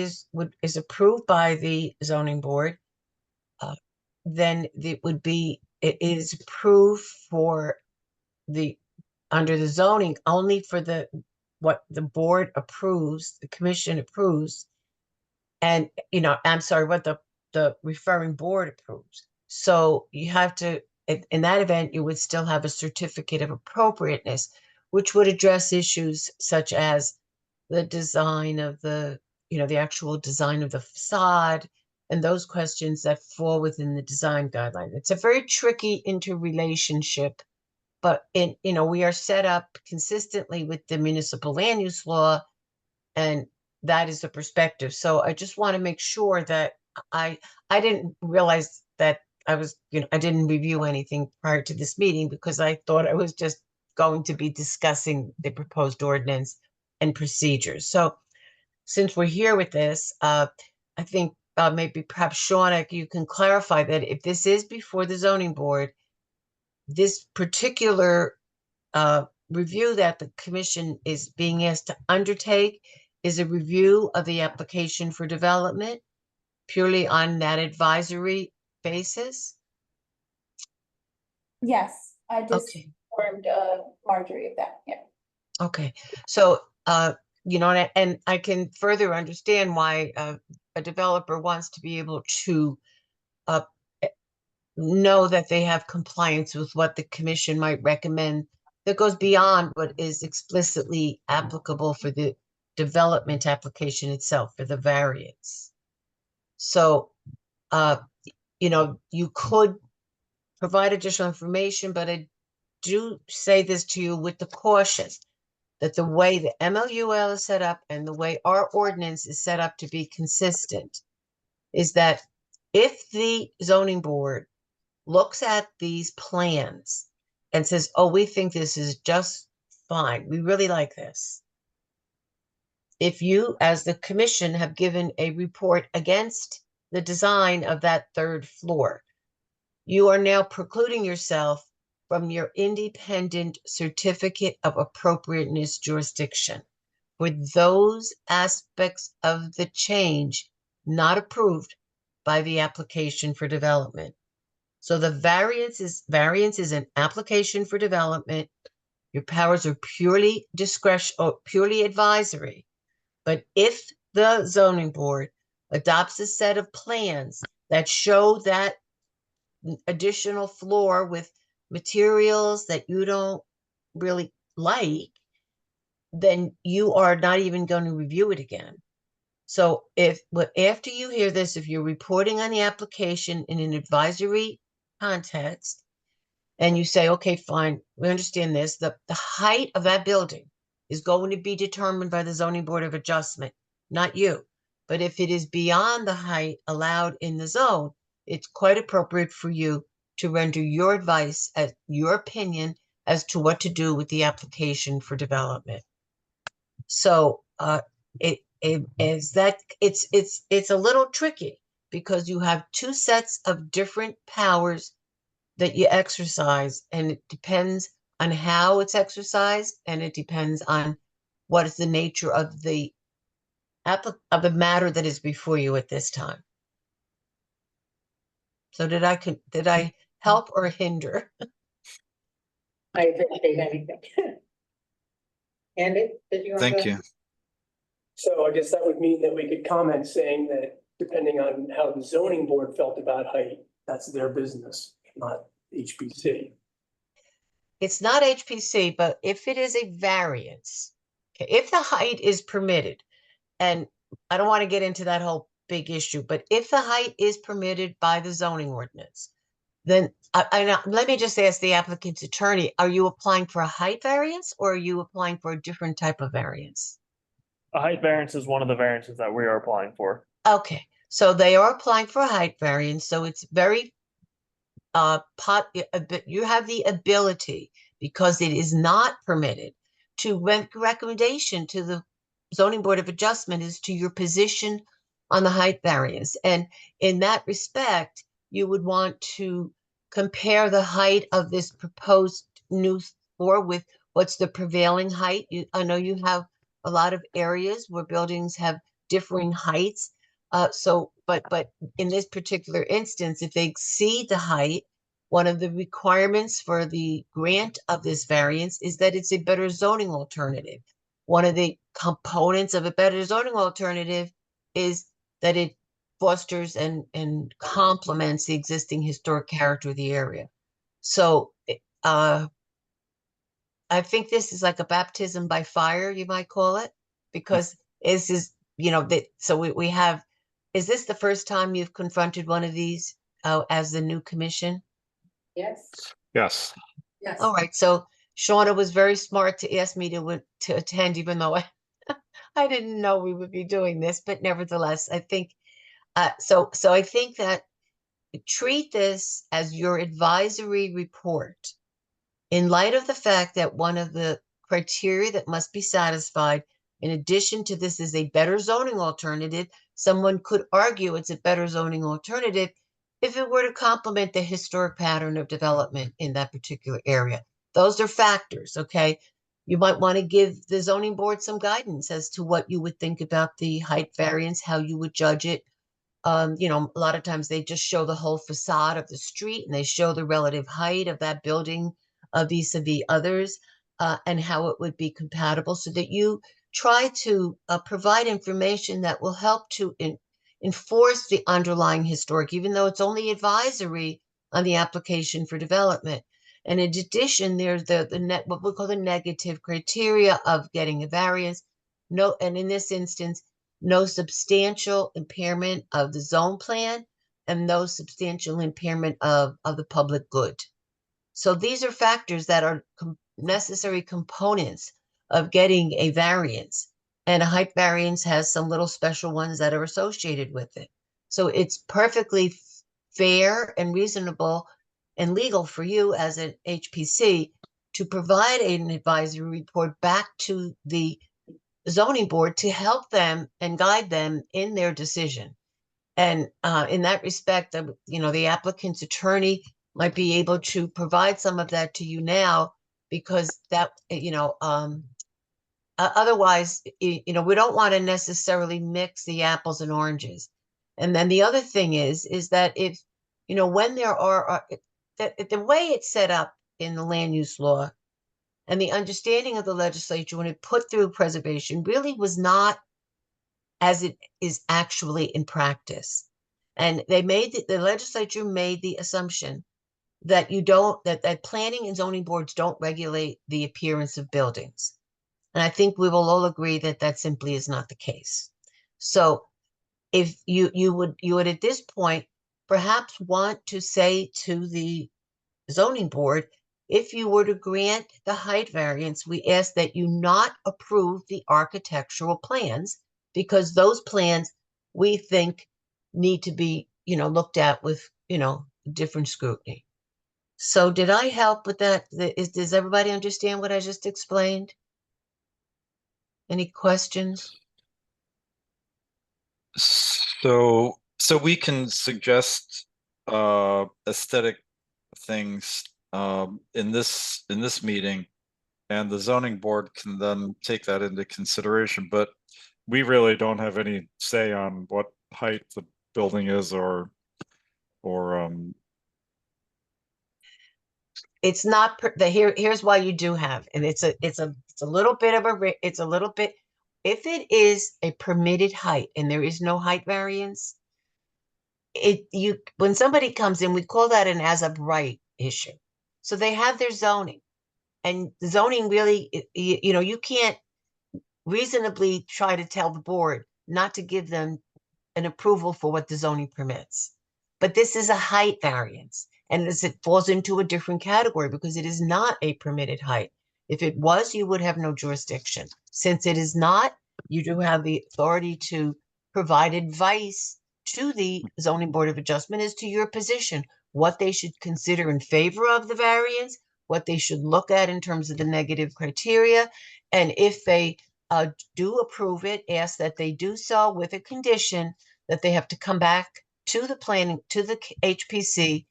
is approved by the zoning board, then it is approved for under the zoning only for what the board approves, the commission approves, and I'm sorry, what the referring board approves. So you have to, in that event, you would still have a certificate of appropriateness, which would address issues such as the design of the actual design of the facade and those questions that fall within the design guideline. It's a very tricky interrelationship, but we are set up consistently with the municipal land use law, and that is the perspective. So I just want to make sure that I didn't realize that I didn't review anything prior to this meeting because I thought I was just going to be discussing the proposed ordinance and procedures. So since we're here with this, I think maybe perhaps Shauna, you can clarify that if this is before the zoning board, this particular review that the commission is being asked to undertake is a review of the application for development purely on that advisory basis? Yes, I just Okay. informed Marjorie of that, yeah. Okay, so, you know, and I can further understand why a developer wants to be able to know that they have compliance with what the commission might recommend that goes beyond what is explicitly applicable for the development application itself, for the variance. So, you know, you could provide additional information, but I do say this to you with the caution that the way the MLUL is set up and the way our ordinance is set up to be consistent is that if the zoning board looks at these plans and says, oh, we think this is just fine, we really like this. If you, as the commission, have given a report against the design of that third floor, you are now precluding yourself from your independent certificate of appropriateness jurisdiction for those aspects of the change not approved by the application for development. So the variance is an application for development. Your powers are purely discretion or purely advisory. But if the zoning board adopts a set of plans that show that additional floor with materials that you don't really like, then you are not even going to review it again. So after you hear this, if you're reporting on the application in an advisory context, and you say, okay, fine, we understand this, the height of that building is going to be determined by the zoning board of adjustment, not you. But if it is beyond the height allowed in the zone, it's quite appropriate for you to render your advice, as your opinion as to what to do with the application for development. So it's a little tricky because you have two sets of different powers that you exercise, and it depends on how it's exercised, and it depends on what is the nature of the matter that is before you at this time. So did I help or hinder? I appreciate anything. Andy, did you want to? Thank you. So I guess that would mean that we could comment saying that depending on how the zoning board felt about height, that's their business, not HPC. It's not HPC, but if it is a variance, okay, if the height is permitted, and I don't want to get into that whole big issue, but if the height is permitted by the zoning ordinance, then let me just ask the applicant's attorney, are you applying for a height variance or are you applying for a different type of variance? A height variance is one of the variances that we are applying for. Okay, so they are applying for a height variance, so it's very you have the ability, because it is not permitted, to recommendation to the zoning board of adjustment as to your position on the height variance. And in that respect, you would want to compare the height of this proposed new floor with what's the prevailing height. I know you have a lot of areas where buildings have differing heights. But in this particular instance, if they exceed the height, one of the requirements for the grant of this variance is that it's a better zoning alternative. One of the components of a better zoning alternative is that it fosters and complements the existing historic character of the area. So I think this is like a baptism by fire, you might call it, because this is, you know, so we have, is this the first time you've confronted one of these as the new commission? Yes. Yes. Yes. All right, so Shauna was very smart to ask me to attend, even though I didn't know we would be doing this, but nevertheless, I think, so I think that treat this as your advisory report in light of the fact that one of the criteria that must be satisfied, in addition to this, is a better zoning alternative, someone could argue it's a better zoning alternative if it were to complement the historic pattern of development in that particular area. Those are factors, okay? You might want to give the zoning board some guidance as to what you would think about the height variance, how you would judge it. You know, a lot of times they just show the whole facade of the street and they show the relative height of that building vis-a-vis others, and how it would be compatible, so that you try to provide information that will help to enforce the underlying historic, even though it's only advisory on the application for development. And in addition, there's what we call the negative criteria of getting a variance. No, and in this instance, no substantial impairment of the zone plan and no substantial impairment of the public good. So these are factors that are necessary components of getting a variance. And a height variance has some little special ones that are associated with it. So it's perfectly fair and reasonable and legal for you as an HPC to provide an advisory report back to the zoning board to help them and guide them in their decision. And in that respect, you know, the applicant's attorney might be able to provide some of that to you now, because that, you know, otherwise, you know, we don't want to necessarily mix the apples and oranges. And then the other thing is that if, you know, when there are the way it's set up in the land use law and the understanding of the legislature when it put through preservation really was not as it is actually in practice. And they made the legislature made the assumption that that planning and zoning boards don't regulate the appearance of buildings. And I think we will all agree that that simply is not the case. So if you would at this point perhaps want to say to the zoning board, if you were to grant the height variance, we ask that you not approve the architectural plans, because those plans we think need to be, you know, looked at with, you know, different scrutiny. So did I help with that? Does everybody understand what I just explained? Any questions? So we can suggest aesthetic things in this meeting, and the zoning board can then take that into consideration, but we really don't have any say on what height the building is or It's not here's why you do have, and it's a little bit of if it is a permitted height and there is no height variance, when somebody comes in, we call that an as of right issue. So they have their zoning, and the zoning really, you know, you can't reasonably try to tell the board not to give them an approval for what the zoning permits. But this is a height variance, and it falls into a different category because it is not a permitted height. If it was, you would have no jurisdiction. Since it is not, you do have the authority to provide advice to the zoning board of adjustment as to your position, what they should consider in favor of the variance, what they should look at in terms of the negative criteria, and if they do approve it, ask that they do so with a condition that they have to come back to the planning, to the HPC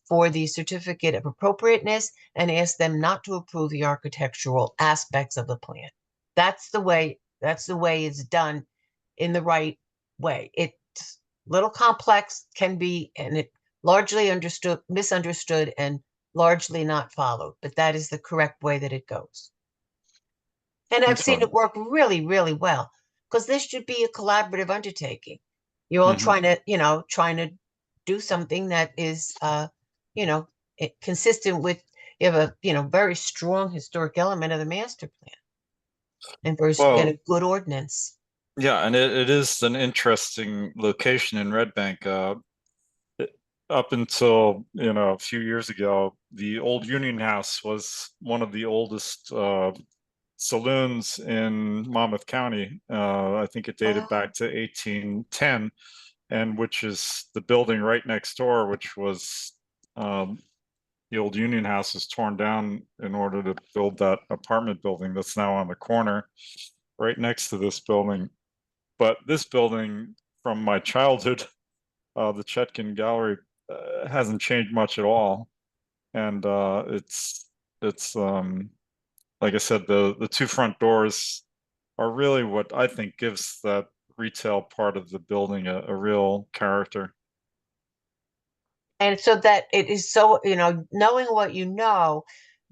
for the certificate of appropriateness, and ask them not to approve the architectural aspects of the plan. That's the way it's done in the right way. It's a little complex, can be, and it largely misunderstood and largely not followed, but that is the correct way that it goes. And I've seen it work really, really well, because this should be a collaborative undertaking. You're all trying to do something that is, consistent with, you have a, very strong historic element of the master plan and and a good ordinance. Yeah, and it is an interesting location in Red Bank. Up until, a few years ago, the old Union House was one of the oldest saloons in Monmouth County. I think it dated back to 1810, and which is the building right next door, which was the old Union House, is torn down in order to build that apartment building that's now on the corner right next to this building. But this building from my childhood. The Chetkin Gallery hasn't changed much at all. And it's like I said, the two front doors are really what I think gives that retail part of the building a real character. And so that it is so, knowing what you know,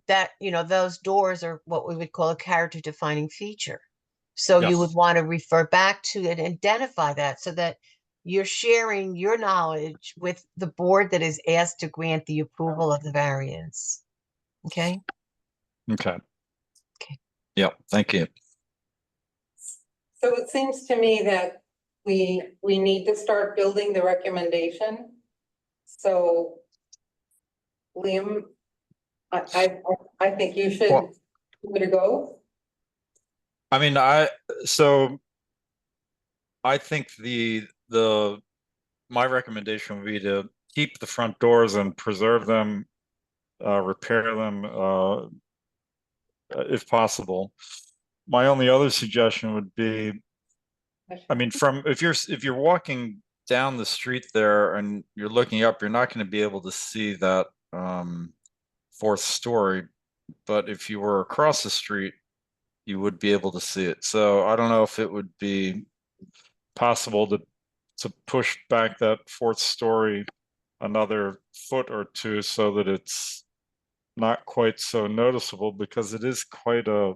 that, those doors are what we would call a character defining feature. So you would Yes. want to refer back to it and identify that so that you're sharing your knowledge with the board that is asked to grant the approval of the variance. Okay? Okay. Okay. Yeah, thank you. So it seems to me that we need to start building the recommendation. So Liam, I think you should Well- give it a go. I mean, I think my recommendation would be to keep the front doors and preserve them, repair them, if possible. My only other suggestion would be, I mean, if you're walking down the street there and you're looking up, you're not going to be able to see that fourth story. But if you were across the street, you would be able to see it. So I don't know if it would be possible to push back that fourth story another foot or two so that it's not quite so noticeable, because it is quite a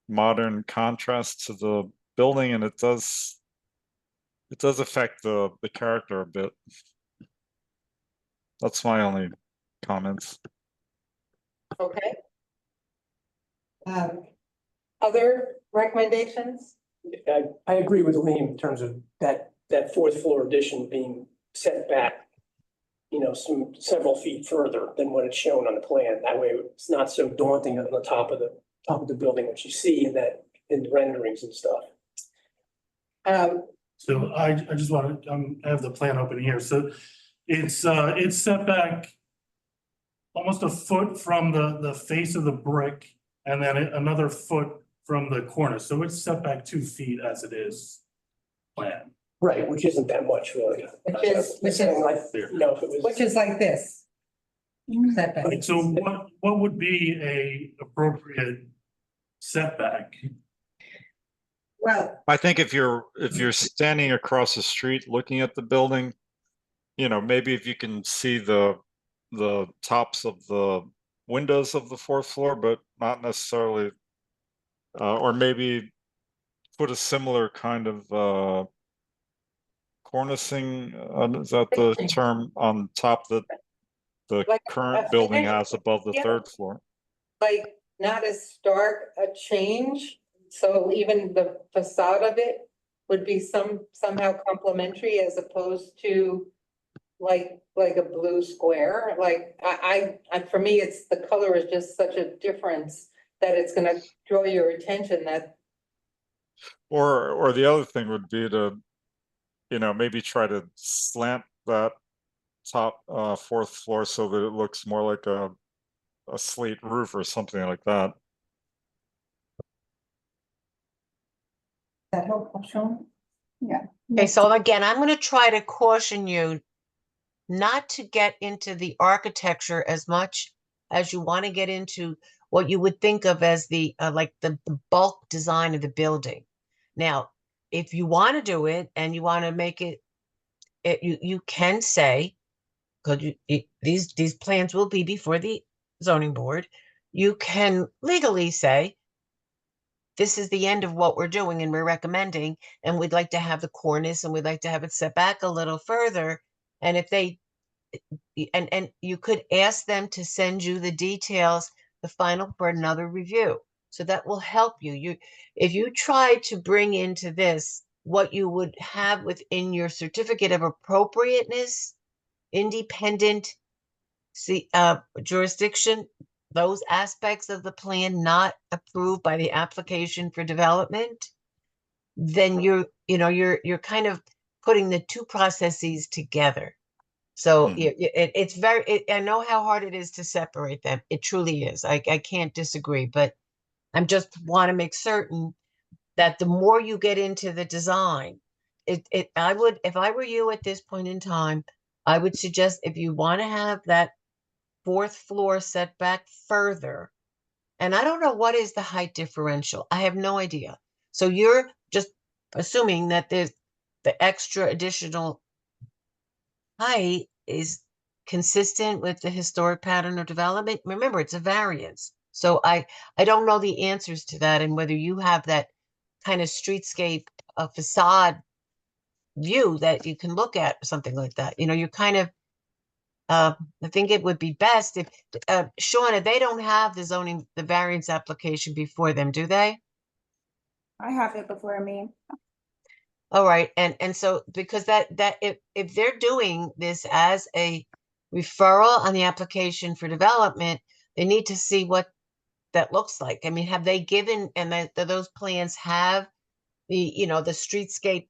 modern contrast to the building, and it does affect the character a bit. That's my only comments. Okay. Other recommendations? I agree with Liam in terms of that fourth floor addition being set back, several feet further than what it's shown on the plan. That way it's not so daunting on the top of the building, which you see in the renderings and stuff. So I just want to, I have the plan open here. So it's set back almost a foot from the face of the brick, and then another foot from the corner. So it's set back 2 feet as it is planned. Right, which isn't that much really. Which is Which is like this. Setback. Right, so what would be a appropriate setback? Well, I think if you're standing across the street looking at the building, maybe if you can see the tops of the windows of the fourth floor, but not necessarily, or maybe put a similar kind of cornicing, is that the term, on top that the Like, current building has above the yeah. third floor? like not as stark a change, so even the facade of it would be somehow complementary as opposed to like a blue square. Like I for me, it's the color is just such a difference that it's gonna draw your attention that. Or the other thing would be to, maybe try to slant that top fourth floor so that it looks more like a slate roof or something like that. That helpful, Sean? Okay, so again, I'm going to try to caution you not to get into the architecture as much as you want to get into what you would think of as the bulk design of the building. Now, if you want to do it and you want to make it, you can say, because these plans will be before the zoning board, you can legally say, this is the end of what we're doing and we're recommending, and we'd like to have the cornice and we'd like to have it set back a little further. And if they, and you could ask them to send you the details, the final, for another review. So that will help you. If you try to bring into this what you would have within your certificate of appropriateness, independent jurisdiction, those aspects of the plan not approved by the application for development, then you're kind of putting the two processes together. So it's I know how hard it is to separate them. It truly is. I can't disagree, but I'm just want to make certain that the more you get into the design, I would, if I were you at this point in time, I would suggest if you want to have that fourth floor set back further, and I don't know what is the height differential. I have no idea. So you're just assuming that there's the extra additional height is consistent with the historic pattern of development. Remember, it's a variance. So I don't know the answers to that and whether you have that kind of streetscape facade view that you can look at or something like that. You know, you're kind of, I think it would be best if, Shauna, they don't have the variance application before them, do they? I have it before me. All right, and so because that if they're doing this as a referral on the application for development, they need to see what that looks like. I mean, have they given, and that those plans have the, you know, the streetscape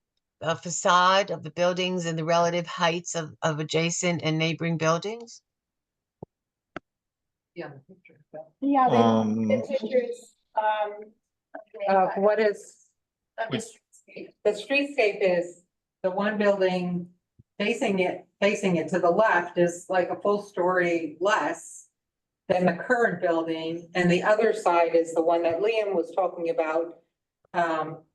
facade of the buildings and the relative heights of adjacent and neighboring buildings? Yeah. Yeah, Um, the pictures, What is, of the streetscape. the streetscape is the one building facing it to the left is like a full story less than the current building, and the other side is the one that Liam was talking about,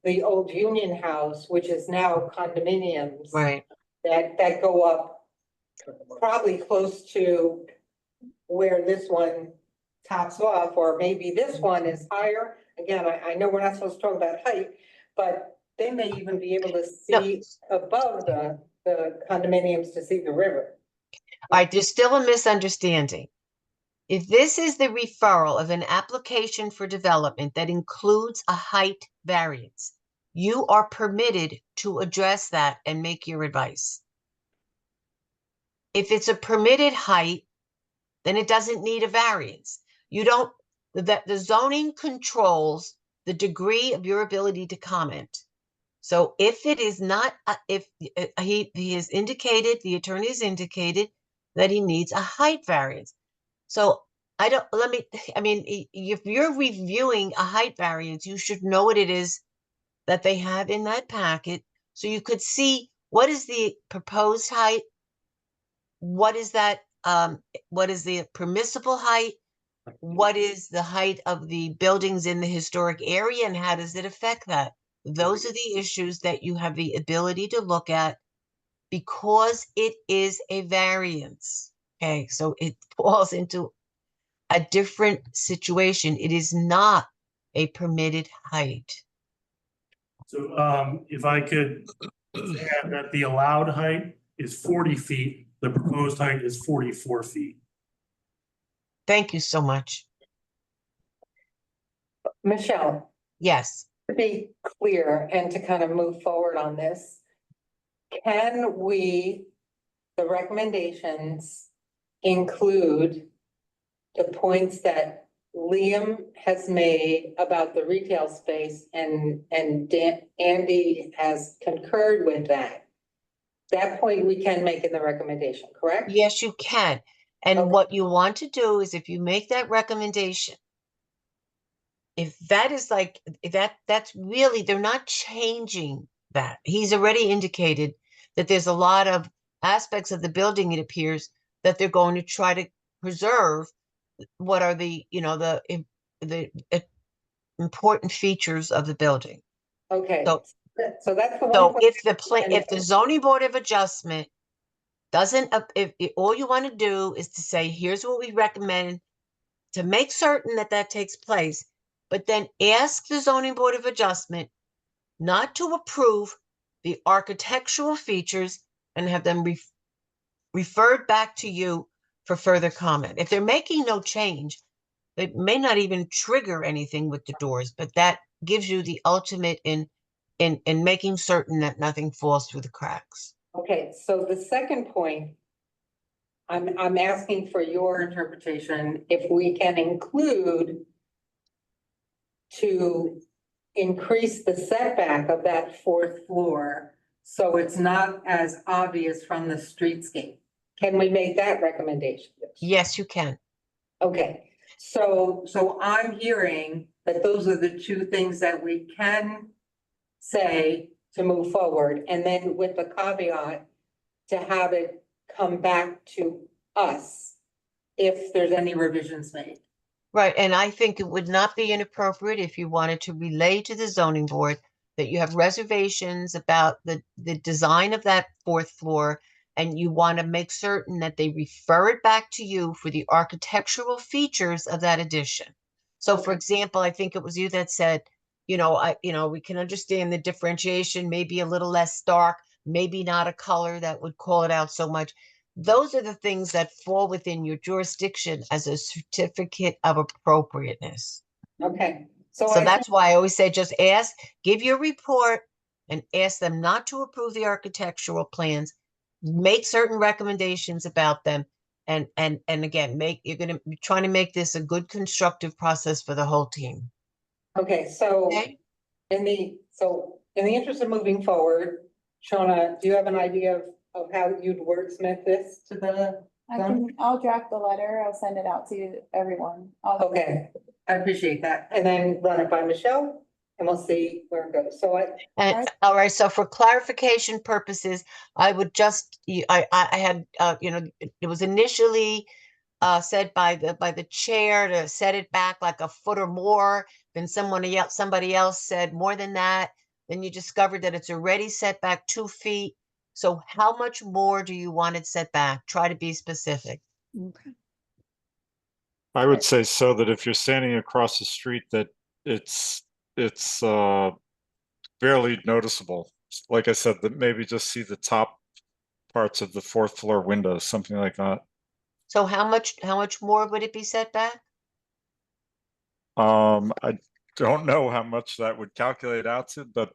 the old Union House, which is now condominiums. Right. That go up probably close to where this one tops off, or maybe this one is higher. Again, I know we're not supposed to talk about height, but they may even be able to see above the condominiums to see the river. All right, there's still a misunderstanding. If this is the referral of an application for development that includes a height variance, you are permitted to address that and make your advice. If it's a permitted height, then it doesn't need a variance. You don't, that the zoning controls the degree of your ability to comment. So if it is not, if he has indicated, the attorney has indicated that he needs a height variance. So I mean, if you're reviewing a height variance, you should know what it is that they have in that packet. So you could see what is the proposed height, what is that, what is the permissible height, what is the height of the buildings in the historic area, and how does it affect that? Those are the issues that you have the ability to look at because it is a variance. Okay, so it falls into a different situation. It is not a permitted height. So if I could add that the allowed height is 40 feet, the proposed height is 44 feet. Thank you so much. Michelle, Yes. to be clear and to kind of move forward on this, can we, the recommendations include the points that Liam has made about the retail space and Andy has concurred with that? That point we can make in the recommendation, correct? Yes, you can. And Okay. what you want to do is if you make that recommendation, if that is like that's really, they're not changing that. He's already indicated that there's a lot of aspects of the building, it appears, that they're going to try to preserve what are the, you know, the important features of the building. Okay, So- so that's the one. So question. if the zoning board of adjustment doesn't, if all you want to do is to say, here's what we recommend to make certain that that takes place, but then ask the zoning board of adjustment not to approve the architectural features and have them referred back to you for further comment. If they're making no change, they may not even trigger anything with the doors, but that gives you the ultimate in making certain that nothing falls through the cracks. Okay, so the second point, I'm asking for your interpretation, if we can include to increase the setback of that fourth floor, so it's not as obvious from the streetscape. Can we make that recommendation? Yes, you can. Okay, so I'm hearing that those are the two things that we can say to move forward, and then with the caveat to have it come back to us if there's any revisions made. Right, and I think it would not be inappropriate if you wanted to relay to the zoning board that you have reservations about the design of that fourth floor, and you want to make certain that they refer it back to you for the architectural features of that addition. So for example, I think it was you that said, we can understand the differentiation, maybe a little less dark, maybe not a color that would call it out so much. Those are the things that fall within your jurisdiction as a certificate of appropriateness. Okay, so So I that's why I always say, just ask, give your report and ask them not to approve the architectural plans. Make certain recommendations about them. And again, you're trying to make this a good constructive process for the whole team. okay, so Okay? in the interest of moving forward, Shawna, do you have an idea of how you'd wordsmith this to the? I'll draft the letter. I'll send it out to everyone. Okay, I appreciate that. And then run it by Michelle and we'll see where it goes. So And all right, so for clarification purposes, I would just, I had, it was initially said by the chair to set it back like a foot or more. Then somebody else said more than that. Then you discovered that it's already set back 2 feet. So how much more do you want it set back? Try to be specific. Okay. I would say so that if you're standing across the street, that it's barely noticeable. Like I said, that maybe just see the top parts of the fourth floor windows, something like that. So how much more would it be set back? I don't know how much that would calculate out to, but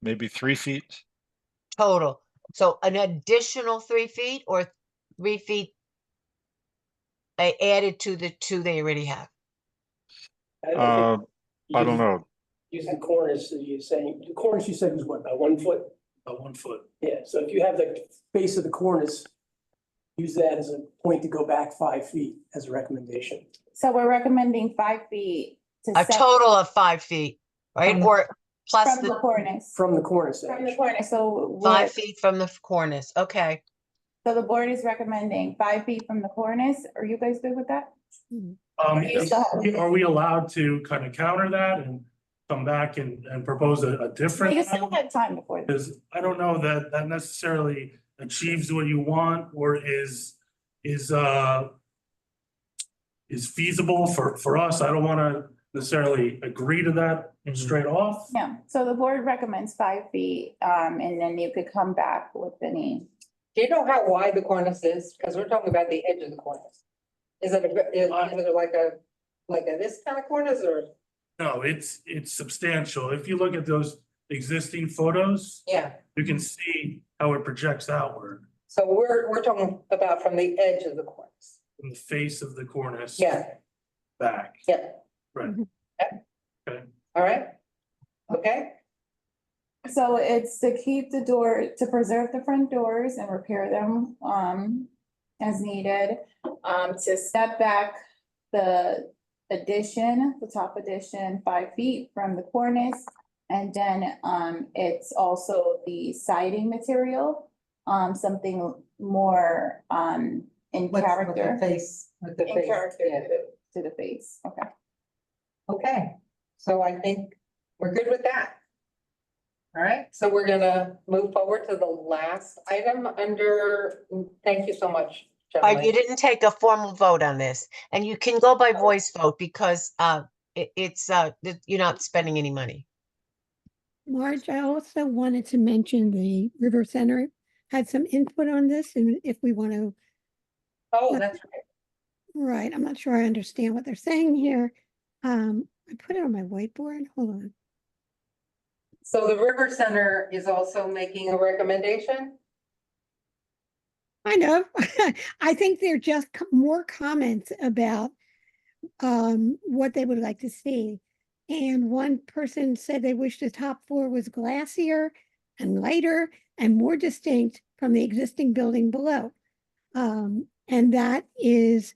maybe 3 feet. Total. So an additional 3 feet or 3 feet added to the 2 they already have? I don't know. Using cornice, you're saying, the cornice you said was what, about 1 foot? About 1 foot. Yeah, so if you have the base of the cornice, use that as a point to go back 5 feet as a recommendation. So we're recommending 5 feet to A set total of 5 feet, right? From- Or plus from the the cornice. From the cornice From the edge. cornice, so 5 feet from the cornice. Okay. so the board is recommending 5 feet from the cornice. Are you guys good with that? You still have- Are we allowed to kind of counter that and come back and propose a different? You still have time before this. Because I don't know that that necessarily achieves what you want or is feasible for us. I don't want to necessarily agree to that straight off. Yeah, so the board recommends 5 feet, and then you could come back with any. do you know how wide the cornice is? Because we're talking about the edge of the cornice. Is it like a this kind of cornice or? No, it's substantial. If you look at those existing photos, Yeah, you can see how it projects outward so we're talking about from the edge of the cornice. from the face of the cornice. Yeah, Back. yeah. Right. Okay. All right. Okay, So it's to keep the door, to preserve the front doors and repair them, as needed. To step back the addition, the top addition, 5 feet from the cornice. And then, it's also the siding material, something more, in with the character. face, with the In face. character Yeah. to the face, okay. Okay, so I think we're good with that. All right, so we're gonna move forward to the last item under, thank you so much. You gentlemen. didn't take a formal vote on this, and you can go by voice vote because you're not spending any money. Marge, I also wanted to mention the River Center had some input on this, and if we want to, Oh, that's right. right, I'm not sure I understand what they're saying here. I put it on my whiteboard, hold on. So the River Center is also making a recommendation? Kind of. I think they're just more comments about what they would like to see. And one person said they wish the top floor was glassier and lighter and more distinct from the existing building below. And that is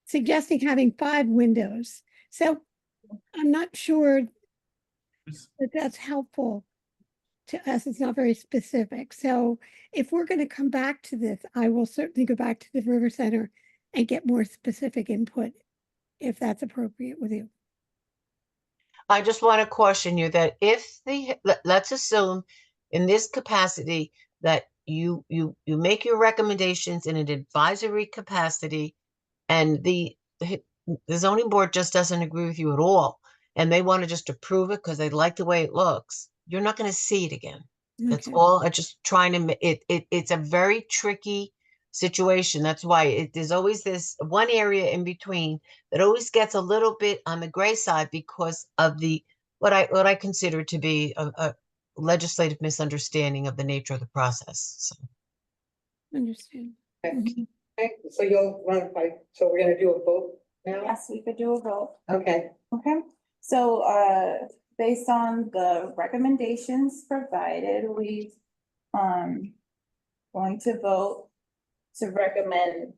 suggesting having 5 windows. So I'm not sure But that's helpful to us. It's not very specific. So if we're going to come back to this, I will certainly go back to the River Center and get more specific input if that's appropriate with you. I just want to caution you that if let's assume in this capacity that you make your recommendations in an advisory capacity and the zoning board just doesn't agree with you at all, and they want to just approve it because they like the way it looks, you're not going to see it again. That's Okay. all. I'm just trying to, it's a very tricky situation. That's why there's always this one area in between that always gets a little bit on the gray side because of what I consider to be a legislative misunderstanding of the nature of the process. So, Understand. Okay, so you'll run by, so we're gonna do a vote now? Yes, we could do a vote. Okay, Okay, so based on the recommendations provided, we going to vote to recommend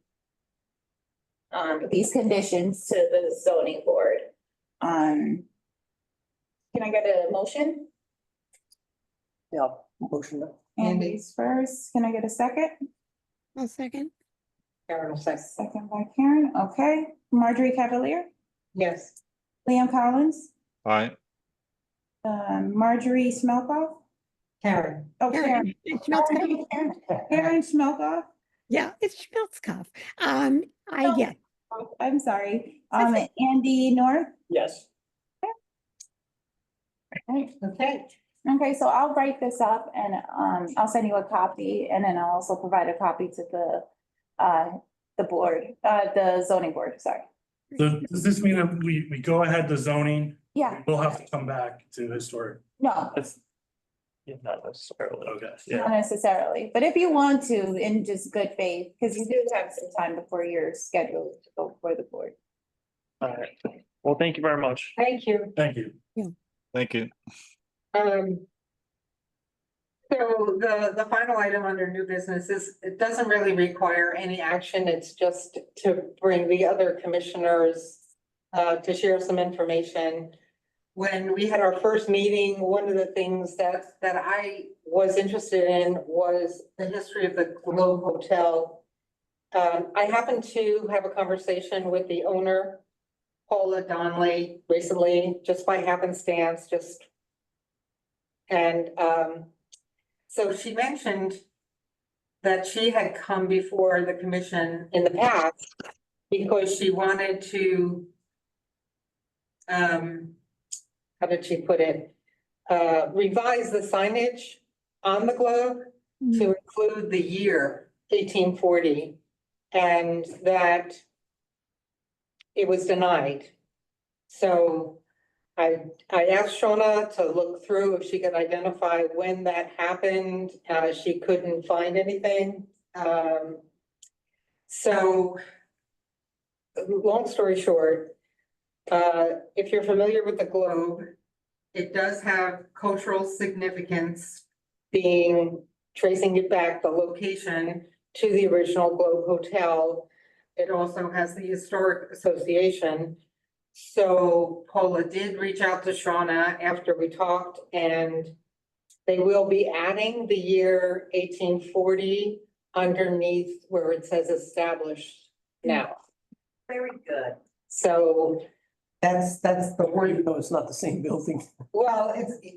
these conditions to the zoning board. Can I get a motion? Yeah, motion. Andy's first. Can I get a second? I'll second. Karen will say, Second by Karen. Okay. Marjorie Cavalier, yes. Liam Collins, Aye. Marjorie Smelkoff. Karen, Oh, Karen. Schmelzkopf. Karen Smelkoff. Yeah, it's Schmelzkopf. Yeah, I'm sorry. Andy North. Yes. okay, Okay, so I'll write this up and I'll send you a copy and then I'll also provide a copy to the board, the zoning board, sorry. So does this mean that we go ahead to zoning? Yeah, We'll have to come back to historic. no, Yeah, not necessarily. Okay. not necessarily, but if you want to, in just good faith, because you do have some time before you're scheduled to go for the board. All right. Well, thank you very much. thank you. Thank you. Thank you. So the final item under new business is, it doesn't really require any action. It's just to bring the other commissioners to share some information. When we had our first meeting, one of the things that I was interested in was the history of the Globe Hotel. I happened to have a conversation with the owner, Paula Donnelly, recently, just by happenstance, so she mentioned that she had come before the commission in the past because she wanted to, how did she put it? Revise the signage on the Globe to include the year 1840, and that it was denied. So I asked Shona to look through if she could identify when that happened. She couldn't find anything. So long story short, if you're familiar with the Globe, it does have cultural significance, tracing it back, the location to the original Globe Hotel. It also has the Historic Association. So Paula did reach out to Shauna after we talked, and they will be adding the year 1840 underneath where it says established now. Very good. So that's the word. No, it's not the same building. Well,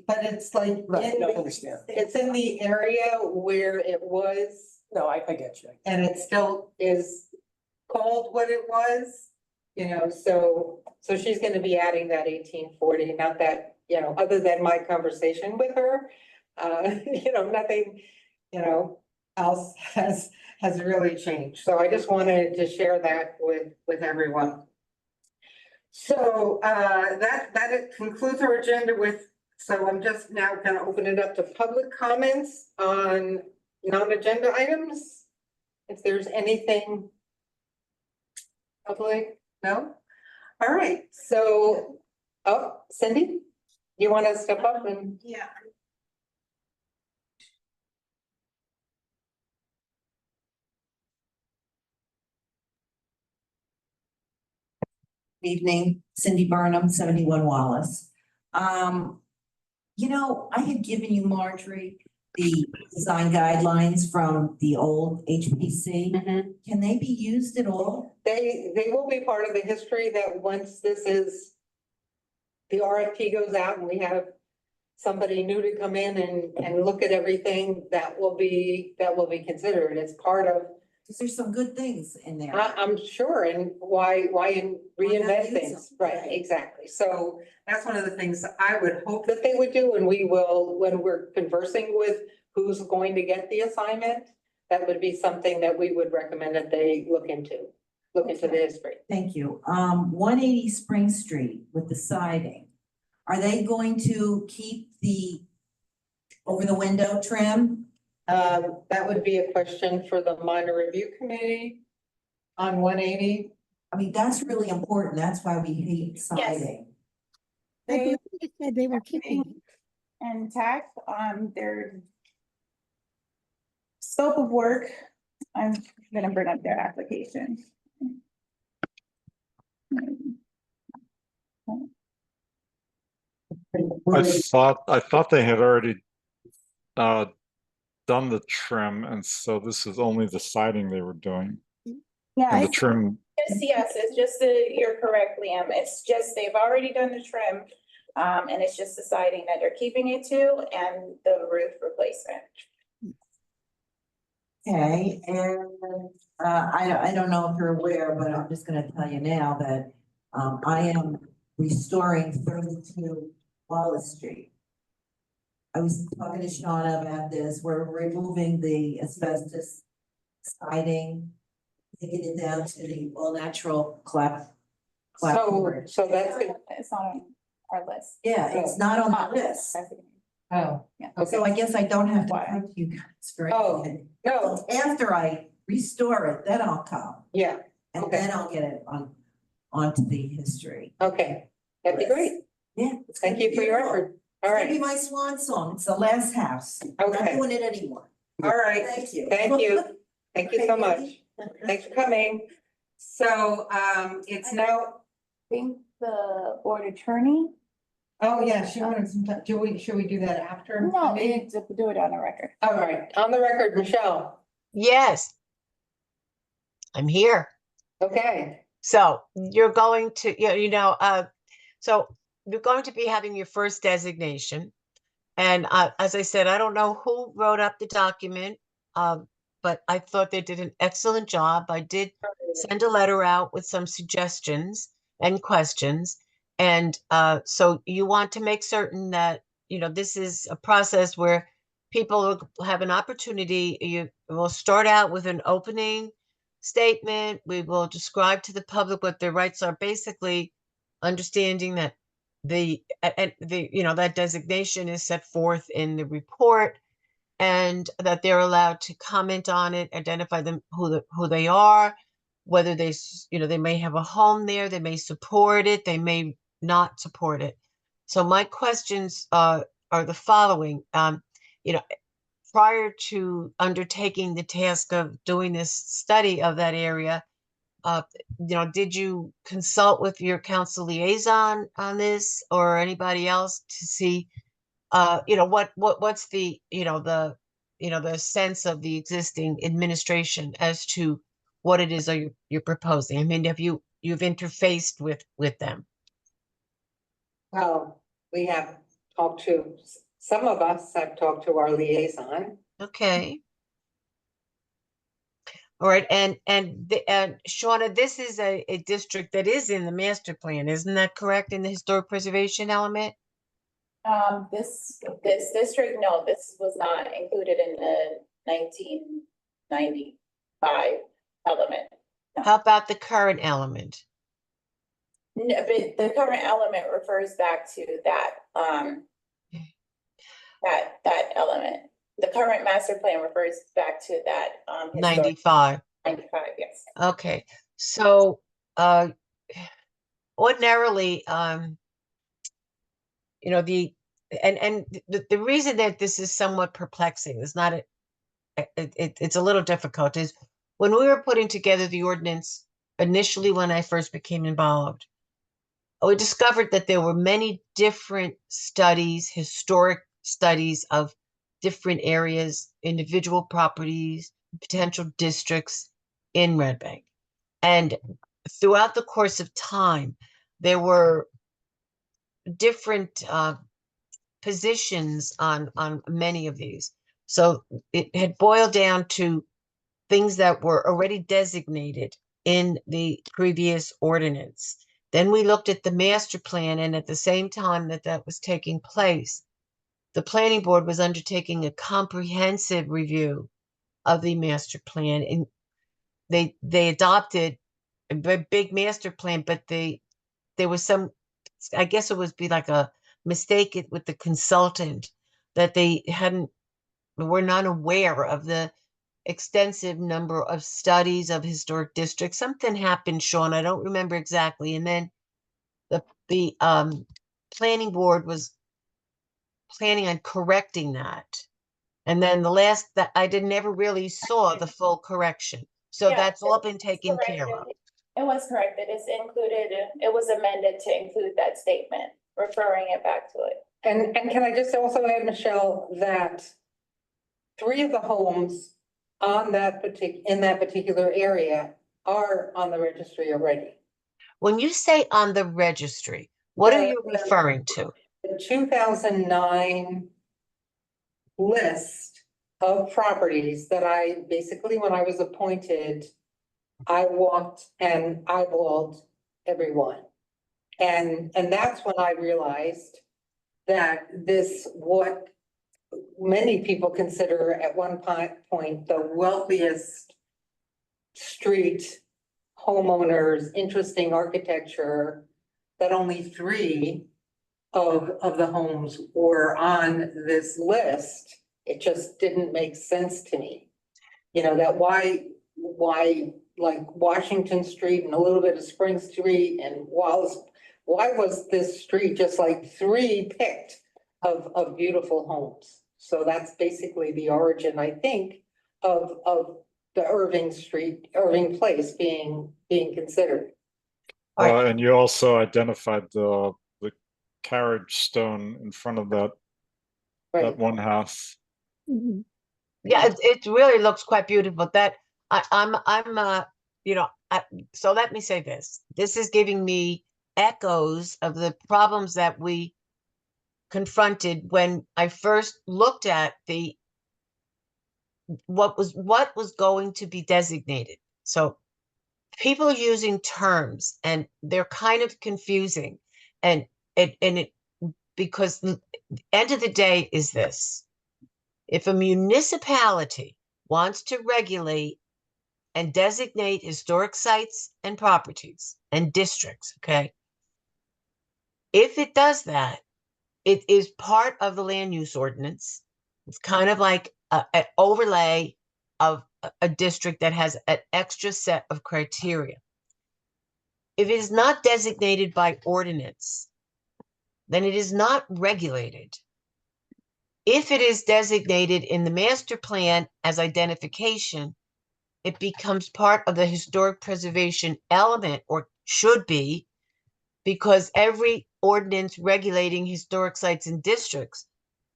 but it's like, Right, no, I understand. it's in the area where it was, No, I get you. and it still is called what it was, so she's gonna be adding that 1840, not that, other than my conversation with her. Nothing, else has really changed. So I just wanted to share that with everyone. So that concludes our agenda so I'm just now gonna open it up to public comments on non-agenda items. If there's anything public, no? All right, so, Cindy, you want to step up and? Yeah. Evening, Cindy Burnham, 71 Wallace. You know, I had given you, Marjorie, the design guidelines from the old HPC. Can they be used at all? They will be part of the history that once the RFP goes out and we have somebody new to come in and look at everything, that will be considered. It's part of, Because there's some good things in there. I'm sure, and why reinvent use things, them? right, Right. exactly. So that's one of the things that I would hope that they would do, and we will, when we're conversing with who's going to get the assignment, that would be something that we would recommend that they look into the history. Thank you. 180 Spring Street with the siding. Are they going to keep the over the window trim? That would be a question for the minor review committee on 180. I mean, that's really important. That's why we hate siding. I They believe they said they were keeping it. intact, their scope of work, I'm gonna bring up their application. I thought they had already done the trim, and so this is only the siding they were doing. Yeah, And the it's trim, yes, it's just you're correct, Liam. It's just, they've already done the trim. And it's just the siding that they're keeping it to and the roof replacement. Okay, and I don't know if you're aware, but I'm just gonna tell you now that I am restoring 32 Wallace Street. I was talking to Shauna about this. We're removing the asbestos siding, taking it down to the all natural clapboard. So that's good. It's on our list. Yeah, it's not on the list. Oh, So I guess I don't have to come to you guys for Oh. anything. no, After I restore it, then I'll come. yeah, And Okay. then I'll get it onto the history. okay, that'd be great. Yeah. it's Thank gonna you be for your beautiful. effort. All It's gonna be right, my swan song. It's the last house. I'm not Okay. doing it anymore. all right. Thank you. Thank you. Thank you so much. Okay. Thanks for coming. So, it's now, I think the board attorney, oh, yeah, she wanted some, should we do that after? no, we need to do it on the record. All right, on the record, Michelle. Yes. I'm here. Okay, So you're going to, so you're going to be having your first designation. And as I said, I don't know who wrote up the document, but I thought they did an excellent job. I did send a letter out with some suggestions and questions. And so you want to make certain that, this is a process where people will have an opportunity. You will start out with an opening statement. We will describe to the public what their rights are, basically understanding that that designation is set forth in the report, and that they're allowed to comment on it, identify them, who they are, whether they may have a home there, they may support it, they may not support it. So my questions are the following. Prior to undertaking the task of doing this study of that area, did you consult with your council liaison on this or anybody else to see, what's the sense of the existing administration as to what it is you're proposing? I mean, you've interfaced with them? well, we have talked to, some of us have talked to our liaison. Okay. All right, and Shauna, this is a district that is in the master plan, isn't that correct, in the historic preservation element? This district, no, this was not included in the 1995 element. How about the current element? No, but the current element refers back to that, that element. The current master plan refers back to that, historic 95. 95, yes. Okay, so ordinarily, the reason that this is somewhat perplexing is not it's a little difficult, is when we were putting together the ordinance initially, when I first became involved, we discovered that there were many different studies, historic studies of different areas, individual properties, potential districts in Red Bank. And throughout the course of time, there were different positions on many of these. So it had boiled down to things that were already designated in the previous ordinance. Then we looked at the master plan, and at the same time that that was taking place, the planning board was undertaking a comprehensive review of the master plan, and they adopted a big master plan, but there was some, I guess it was be like a mistake with the consultant that they were not aware of the extensive number of studies of historic districts. Something happened, Sean, I don't remember exactly. And then the planning board was planning on correcting that. And then the last that I never really saw the full correction. So Yeah, that's all been taken correct. care of. It was corrected. It's included, it was amended to include that statement, referring it back to it. And can I just also add, Michelle, that 3 of the homes on in that particular area are on the registry already. When you say on the registry, what are you referring to? The 2009 list of properties that I basically, when I was appointed, I walked and eyeballed everyone. And that's when I realized that what many people consider at one point the wealthiest street, homeowners, interesting architecture, that only 3 of the homes were on this list. It just didn't make sense to me. You know, that why like Washington Street and a little bit of Spring Street and Wallace, why was this street just like 3 picked of beautiful homes? So that's basically the origin, I think, of the Irving Place being considered. All right. And you also identified the carriage stone in front of that Right. one house. Mhm. Yeah, it really looks quite beautiful. That I'm you know, so let me say this. This is giving me echoes of the problems that we confronted when I first looked at what was going to be designated. So people are using terms and they're kind of confusing, and it because the end of the day is this: if a municipality wants to regulate and designate historic sites and properties and districts, okay, if it does that, it is part of the land use ordinance. It's kind of like an overlay of a district that has an extra set of criteria. If it is not designated by ordinance, then it is not regulated. If it is designated in the master plan as identification, it becomes part of the historic preservation element, or should be, because every ordinance regulating historic sites and districts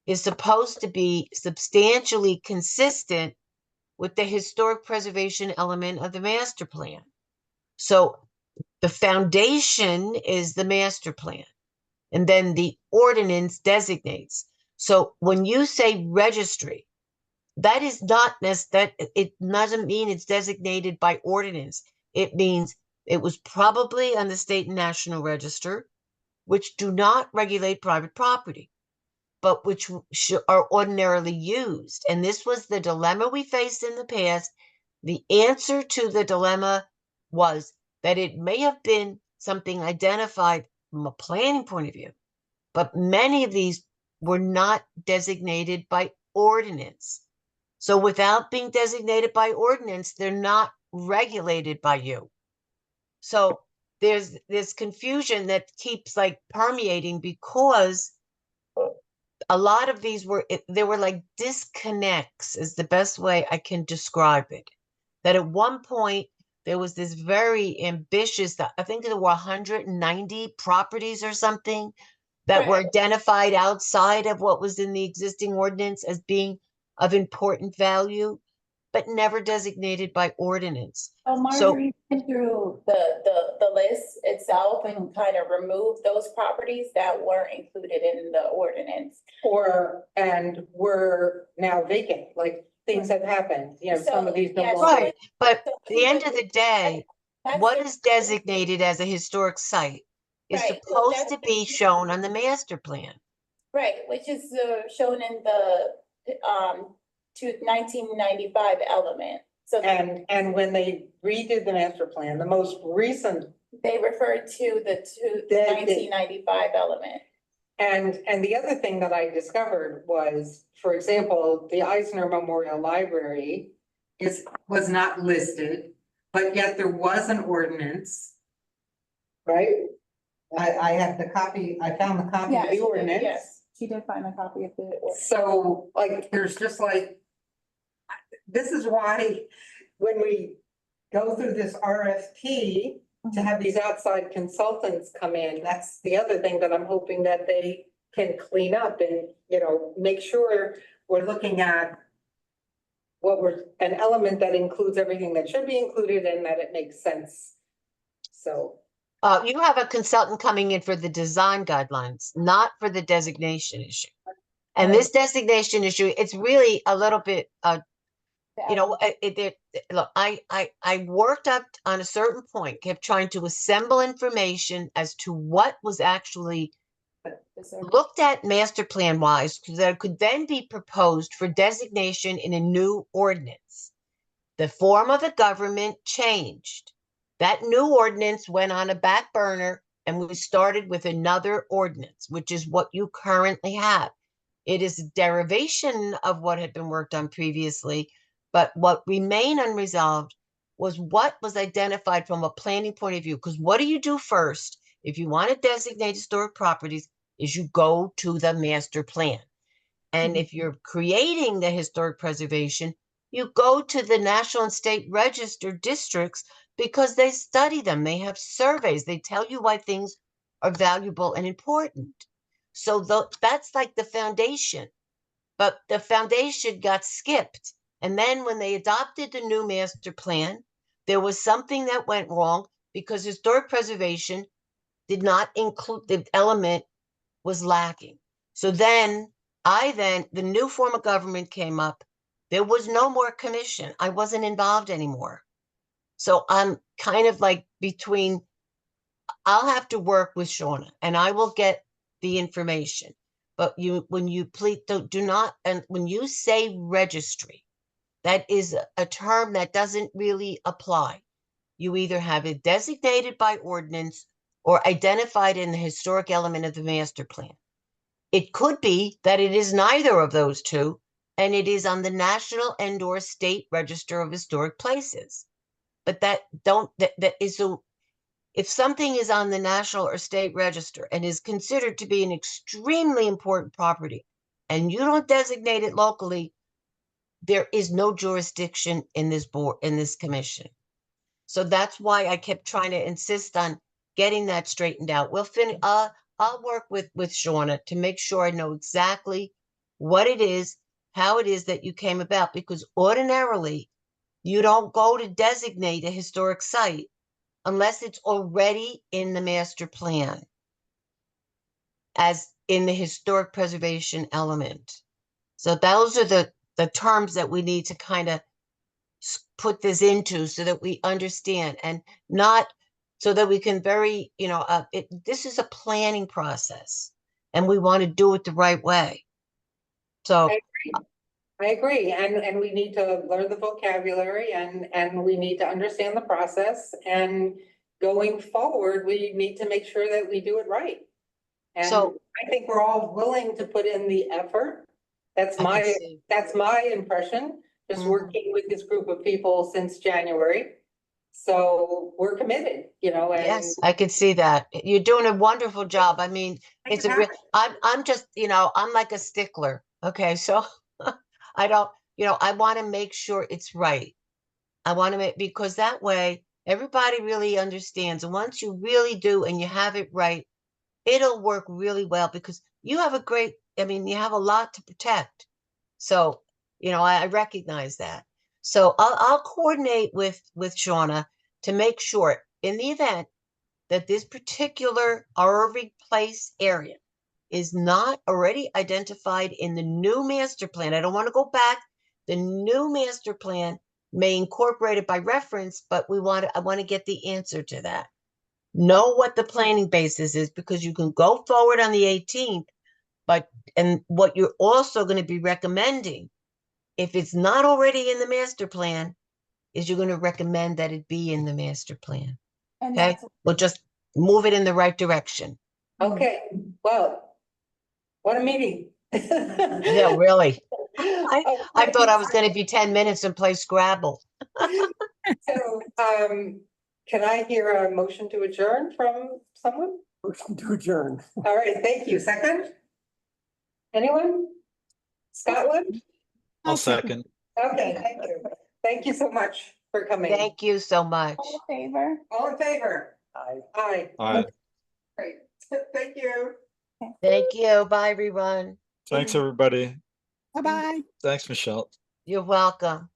is supposed to be substantially consistent with the historic preservation element of the master plan. So the foundation is the master plan, and then the ordinance designates. So when you say registry, that is not that it doesn't mean it's designated by ordinance. It means it was probably on the state and national register, which do not regulate private property, but which are ordinarily used. And this was the dilemma we faced in the past. The answer to the dilemma was that it may have been something identified from a planning point of view, but many of these were not designated by ordinance. So without being designated by ordinance, they're not regulated by you. So there's this confusion that keeps like permeating, because a lot of these there were like disconnects, is the best way I can describe it. That at one point there was this very ambitious, I think there were 190 properties or something that were Right. identified outside of what was in the existing ordinance as being of important value, but never designated by ordinance. So So, Marjorie went through the list itself and kind of removed those properties that weren't included in the ordinance. and we're now vacant, like things have happened, you know, some of these no So, yes, longer. right, but So at the end of the day, That's what the- is designated as a historic site is Right, so supposed that's to be shown on the master plan. Right, which is shown in the to 1995 element. So And when they redid the master plan, the most recent, they referred to the They- 1995 element. and the other thing that I discovered was, for example, the Eisner Memorial Library was not listed, but yet there was an ordinance. Right? I have the copy, I found the copy of the ordinance. Yes, she did find a copy of the ordinance. So like, there's just like, this is why when we go through this RFP to have these outside consultants come in, that's the other thing that I'm hoping that they can clean up and, you know, make sure we're looking at an element that includes everything that should be included and that it makes sense. So. You have a consultant coming in for the design guidelines, not for the designation issue. And this designation issue, it's really a little bit, look, I worked up on a certain point, kept trying to assemble information as to what was actually looked at master plan wise, that could then be proposed for designation in a new ordinance. The form of the government changed. That new ordinance went on a back burner and we started with another ordinance, which is what you currently have. It is a derivation of what had been worked on previously, but what remained unresolved was what was identified from a planning point of view. Because what do you do first if you want to designate historic properties is you go to the master plan. And if you're creating the historic preservation, you go to the national and state register districts because they study them. They have surveys. They tell you why things are valuable and important. So that's like the foundation. But the foundation got skipped. And then when they adopted the new master plan, there was something that went wrong because historic preservation did not include, the element was lacking. So then the new form of government came up. There was no more commission. I wasn't involved anymore. So I'm kind of like between, I'll have to work with Shauna and I will get the information. But when you please do not, and when you say registry, that is a term that doesn't really apply. You either have it designated by ordinance or identified in the historic element of the master plan. It could be that it is neither of those two, and it is on the national and/or state register of historic places. But that is so. If something is on the national or state register and is considered to be an extremely important property, and you don't designate it locally, there is no jurisdiction in this board, in this commission. So that's why I kept trying to insist on getting that straightened out. We'll finish. I'll work with Shauna to make sure I know exactly what it is, how it is that you came about, because ordinarily you don't go to designate a historic site unless it's already in the master plan as in the historic preservation element. So those are the terms that we need to kind of put this into so that we understand, and not so that we can this is a planning process and we want to do it the right way. So I agree. And we need to learn the vocabulary and we need to understand the process, and going forward, we need to make sure that we do it right. And So- I think we're all willing to put in the effort. That's I can my, see. that's my impression, just Mhm. working with this group of people since January. So we're committed, and. Yes, I can see that. You're doing a wonderful job. I mean, it's a real, I'm just, I'm like a stickler. Okay, so I don't, I want to make sure it's right. I want to make, because that way Everybody really understands. And once you really do and you have it right, it'll work really well because you have you have a lot to protect. So, I recognize that. So I'll coordinate with Shauna to make sure in the event that this particular Irving Place area is not already identified in the new master plan. I don't want to go back. The new master plan may incorporate it by reference, but I want to get the answer to that. Know what the planning basis is because you can go forward on the 18th, and what you're also going to be recommending, if it's not already in the master plan, is you're going to recommend that it be in the master plan. And Okay, that's, we'll just move it in the right direction. Okay, well, what a meeting. Yeah, really. I thought I was going to be 10 minutes and play Scrabble. So, can I hear a motion to adjourn from someone? Motion to adjourn. All right, thank you. Second? Anyone? Scotland? I'll second. Okay, thank you. Thank you so much for coming. Thank you so much. all in favor? All in favor? Aye. Aye. Aye. Great. Thank you. Thank you. Bye, everyone. Thanks, everybody. Bye-bye. Thanks, Michelle. You're welcome.